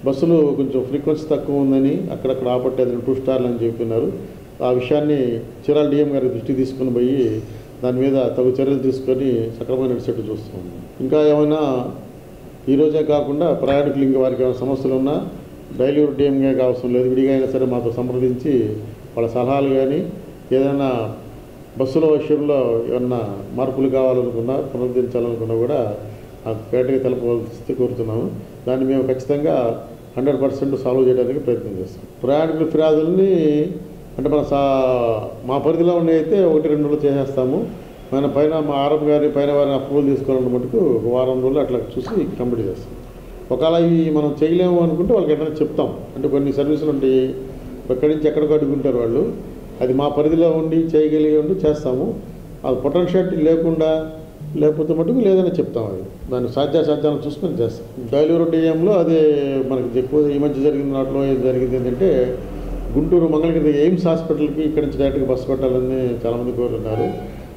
బస్సులు కొంచెం ఫ్రీక్వెన్సీ తక్కువ ఉందని అక్కడక్కడ ఆపట్టేదని 2 స్టార్లు అని చెప్పినారు. ఆ విషయాన్ని చీరాల డిఎం గారి దృష్టికి తీసుకుని పోయి దాని మీద తగు చర్యలు తీసుకొని సక్రమంగా నడిచేట్టు చూస్తాము. ఇంకా ఏమైనా ఈరోజే కాకుండా ప్రయాణికులు ఇంకా వారికి ఏమైనా సమస్యలు ఉన్నా డైలీ డిఎంగా అవసరం లేదు, విడిగా అయినా సరే మాతో సంప్రదించి వాళ్ళ సలహాలు కానీ ఏదైనా బస్సుల విషయంలో ఏమన్నా మార్పులు కావాలనుకున్నా పునరుద్ధరించాలనుకున్నా కూడా ఆ పేటగా తెలపవలసి కోరుతున్నాము. దాన్ని మేము ఖచ్చితంగా 100% సాల్వ్ చేయడానికి ప్రయత్నం చేస్తాం. ప్రయాణికుల ఫిర్యాదులని అంటే మా పరిధిలో ఉన్నవైతే 1-2 రోజులు చేసేస్తాము. మన పైన మా ఆర్ఎం గారి పైన వారిని అప్రూవల్ తీసుకోవాలన్న మటుకు 1 వారం రోజులు అట్లా చూసి కంప్లీట్ చేస్తాం. ఒకవేళ ఇవి మనం చేయలేము అనుకుంటే వాళ్ళకి ఏదైనా చెప్తాం. అంటే కొన్ని సర్వీసులు ఉంటాయి, ఎక్కడి నుంచి ఎక్కడికి అడుగుంటారు వాళ్ళు, అది మా పరిధిలో ఉండి చేయగలిగి ఉండి చేస్తాము. అది పొటెన్షియాలిటీ లేకుండా లేకపోతే మటుకు లేదని చెప్తాం. అది దాన్ని సాధ్యాసాధ్యాలను చూసుకొని చేస్తాం. డైలీ డిఎంలో అదే మనకి ఎక్కువ ఈ మధ్య జరిగిన వాటిలో ఏం జరిగింది ఏంటంటే గుంటూరు మంగళగిరి ఎయిమ్స్ హాస్పిటల్కి ఇక్కడి నుంచి డైరెక్ట్గా బస్సు పెట్టాలని చాలామంది కోరుతున్నారు.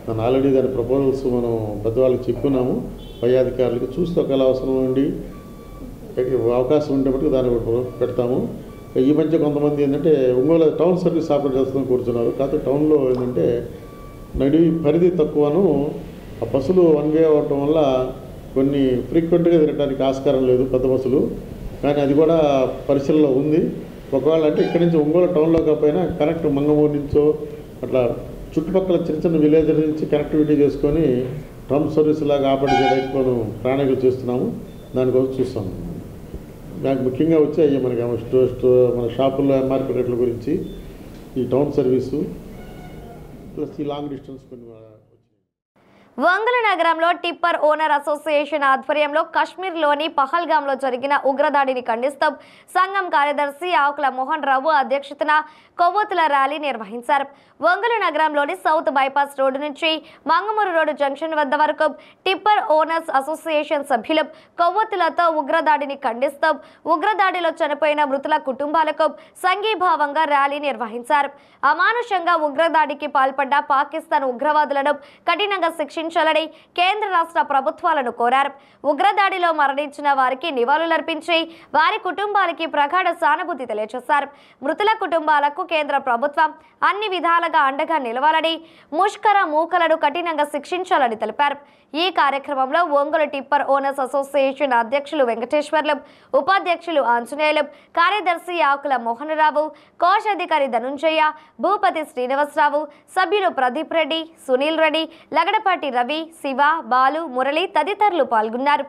దాన్ని ఆల్రెడీ దాని ప్రపోజల్స్ మనం పెద్దవాళ్ళకి చెప్పుకున్నాము. పై అధికారులకి చూస్తే ఒకవేళ అవసరం ఉండి అవకాశం ఉంటే మటుకు దాన్ని పెడతాము. ఈ మధ్య కొంతమంది ఏంటంటే ఒంగోలు టౌన్ సర్వీస్ ఆపరేట్ చేస్తామని కోరుతున్నారు. కాకపోతే టౌన్లో ఏంటంటే నడి పరిధి తక్కువను ఆ బస్సులు 1 వే అవటం వల్ల కొన్ని ఫ్రీక్వెంట్గా తిరగడానికి ఆస్కారం లేదు పెద్ద బస్సులు. కానీ అది కూడా పరిశీలనలో ఉంది. ఒకవేళ అంటే ఇక్కడి నుంచి ఒంగోలు టౌన్లో కాకపోయినా కనెక్ట్ మంగమూరు నుంచో అట్లా చుట్టుపక్కల చిన్న చిన్న విలేజ్ నుంచి కనెక్టివిటీ చేసుకొని టౌన్ సర్వీస్ లాగా ఆపరేట్ చేయడానికి మనం ప్రణాళికలు చేస్తున్నాము. దానికోసం చూస్తాము. నాకు ముఖ్యంగా వచ్చి అయ్యి మనకి మన షాపుల్లో ఎంఆర్పి రేట్ల గురించి ఈ టౌన్ సర్వీసు ప్లస్ ఈ లాంగ్ డిస్టెన్స్ కొన్ని. ఒంగోలు నగరంలో టిప్పర్ ఓనర్ అసోసియేషన్ ఆధ్వర్యంలో కశ్మీర్లోని పహల్గాంలో జరిగిన ఉగ్రదాడిని ఖండిస్తూ సంఘం కార్యదర్శి ఆకుల మోహన్ రావు అధ్యక్షతన కొవ్వొత్తుల ర్యాలీ నిర్వహించారు. ఒంగోలు నగరంలోని సౌత్ బైపాస్ రోడ్డు నుంచి మంగమూరు రోడ్డు జంక్షన్ వద్ద వరకు టిప్పర్ ఓనర్స్ అసోసియేషన్ సభ్యులు కొవ్వొత్తులతో ఉగ్రదాడిని ఖండిస్తూ ఉగ్రదాడిలో చనిపోయిన మృతుల కుటుంబాలకు సంఘీభావంగా ర్యాలీ నిర్వహించారు. అమానుషంగా ఉగ్రదాడికి పాల్పడ్డ పాకిస్తాన్ ఉగ్రవాదులను కఠినంగా శిక్షించారు తొలగించాలని కేంద్ర రాష్ట్ర ప్రభుత్వాలను కోరారు. ఉగ్రదాడిలో మరణించిన వారికి నివాళులర్పించి వారి కుటుంబాలకి ప్రగాఢ సానుభూతి తెలియజేశారు. మృతుల కుటుంబాలకు కేంద్ర ప్రభుత్వం అన్ని విధాలుగా అండగా నిలవాలని, ముష్కర మూకలను కఠినంగా శిక్షించాలని తెలిపారు. ఈ కార్యక్రమంలో ఒంగోలు టిప్పర్ ఓనర్స్ అసోసియేషన్ అధ్యక్షులు వెంకటేశ్వర్లు, ఉపాధ్యక్షులు ఆంజనేయులు, కార్యదర్శి ఆకుల మోహనరావు, కోశాధికారి ధనుంజయ, భూపతి శ్రీనివాసరావు, సభ్యులు ప్రదీప్ రెడ్డి, సునీల్ రెడ్డి, లగడపాటి రవి, శివ, బాలు, మురళి తదితరులు పాల్గొన్నారు.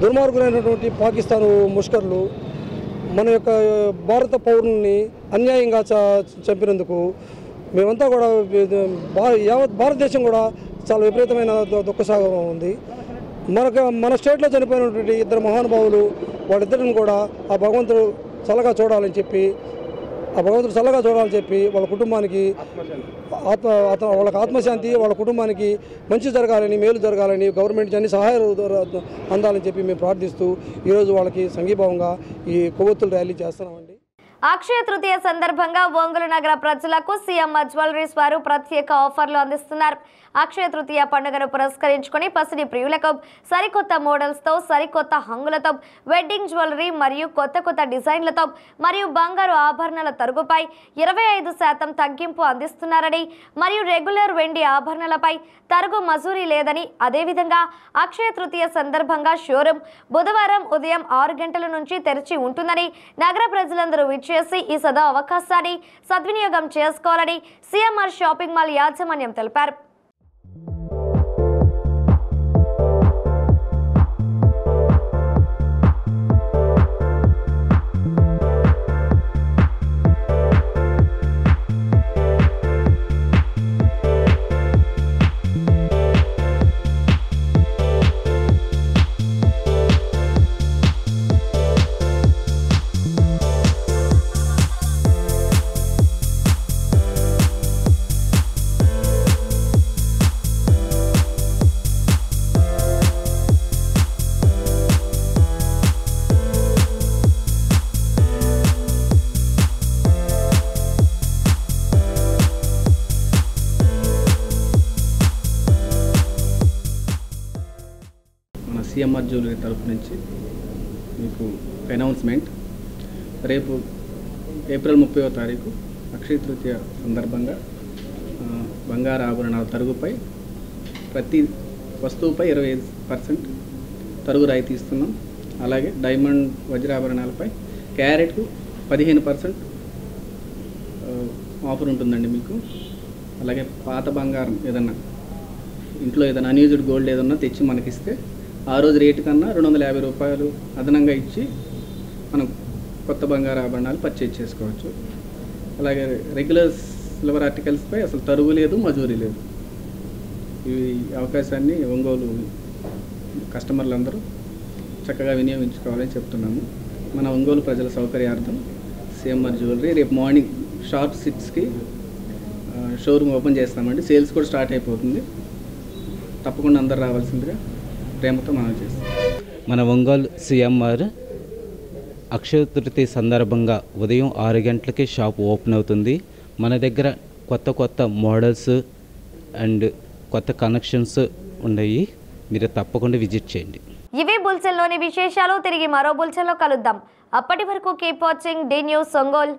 దుర్మార్గులైనటువంటి పాకిస్తాన్ ముష్కర్లు మన యొక్క భారత పౌరుల్ని అన్యాయంగా చంపినందుకు మేమంతా కూడా యావత్ భారతదేశం కూడా చాలా విపరీతమైన దుఃఖసాగరం ఉంది. మన స్టేట్లో చనిపోయినటువంటి ఇద్దరు మహానుభావులు వాళ్ళిద్దరిని కూడా ఆ భగవంతుడు చల్లగా చూడాలని చెప్పి వాళ్ళ కుటుంబానికి వాళ్ళకి ఆత్మశాంతి, వాళ్ళ కుటుంబానికి మంచి జరగాలని, మేలు జరగాలని, గవర్నమెంట్ అన్ని సహాయాలు అందాలని చెప్పి మేము ప్రార్థిస్తూ ఈరోజు వాళ్ళకి సంఘీభావంగా ఈ కొవ్వొత్తుల ర్యాలీ చేస్తున్నామండి. అక్షయ తృతీయ సందర్భంగా ఒంగోలు నగర ప్రజలకు సీఎం జ్యువెలరీస్ వారు ప్రత్యేక ఆఫర్లు అందిస్తున్నారు. అక్షయ తృతీయ పండుగను పురస్కరించుకొని పసిడి ప్రియులకు సరికొత్త మోడల్స్తో, సరికొత్త హంగులతో, వెడ్డింగ్ జ్యువెలరీ మరియు కొత్త డిజైన్లతో మరియు బంగారు ఆభరణాల తరుగుపై 25% తగ్గింపు అందిస్తున్నారని, మరియు రెగ్యులర్ వెండి ఆభరణాలపై తరుగు మజూరీ లేదని, అదేవిధంగా అక్షయ తృతీయ సందర్భంగా షోరూమ్ బుధవారం ఉదయం 6 గంటల నుంచి తెరిచి ఉంటుందని నగర ప్రజలందరూ విచ్చేసి ఈ సదా అవకాశాన్ని సద్వినియోగం చేసుకోవాలని సిఎంఆర్ షాపింగ్ మాల్ యాజమాన్యం తెలిపారు. సిఎంఆర్ జ్యువెలరీ తరఫు నుంచి మీకు అనౌన్స్మెంట్. రేపు ఏప్రిల్ 30వ తారీఖు అక్షయ తృతీయ సందర్భంగా బంగారు ఆభరణాల తరుగుపై ప్రతి వస్తువుపై 25% తరుగు రాయితీ ఇస్తున్నాం. అలాగే డైమండ్ వజ్రాభరణాలపై క్యారెట్కు 15% ఆఫర్ ఉంటుందండి మీకు. అలాగే పాత బంగారం ఏదన్నా ఇంట్లో ఏదైనా అన్యూజ్డ్ గోల్డ్ ఏదన్నా తెచ్చి మనకిస్తే ఆ రోజు రేటు కన్నా 250 రూపాయలు అదనంగా ఇచ్చి మనం కొత్త బంగారు ఆభరణాలు పర్చేజ్ చేసుకోవచ్చు. అలాగే రెగ్యులర్ సిల్వర్ ఆర్టికల్స్పై అసలు తరుగు లేదు, మజూరీ లేదు. ఈ అవకాశాన్ని ఒంగోలు కస్టమర్లందరూ చక్కగా వినియోగించుకోవాలని చెప్తున్నాము. మన ఒంగోలు ప్రజల సౌకర్యార్థం సిఎంఆర్ జ్యువెలరీ రేపు మార్నింగ్ షార్ప్ 6కి షోరూమ్ ఓపెన్ చేస్తామండి. సేల్స్ కూడా స్టార్ట్ అయిపోతుంది. తప్పకుండా అందరు రావాల్సిందిగా ప్రేమతో మనం చేస్తాం. మన ఒంగోలు సిఎంఆర్ అక్షయ తృతీయ సందర్భంగా ఉదయం 6 గంటలకి షాప్ ఓపెన్ అవుతుంది. మన దగ్గర కొత్త మోడల్స్ అండ్ కొత్త కనెక్షన్స్ ఉన్నాయి. మీరు తప్పకుండా విజిట్ చేయండి. ఇవే బులెటిన్లోని విశేషాలు. తిరిగి మరో బులెటిన్లో కలుద్దాం. అప్పటి వరకు keep watching the news Ongole.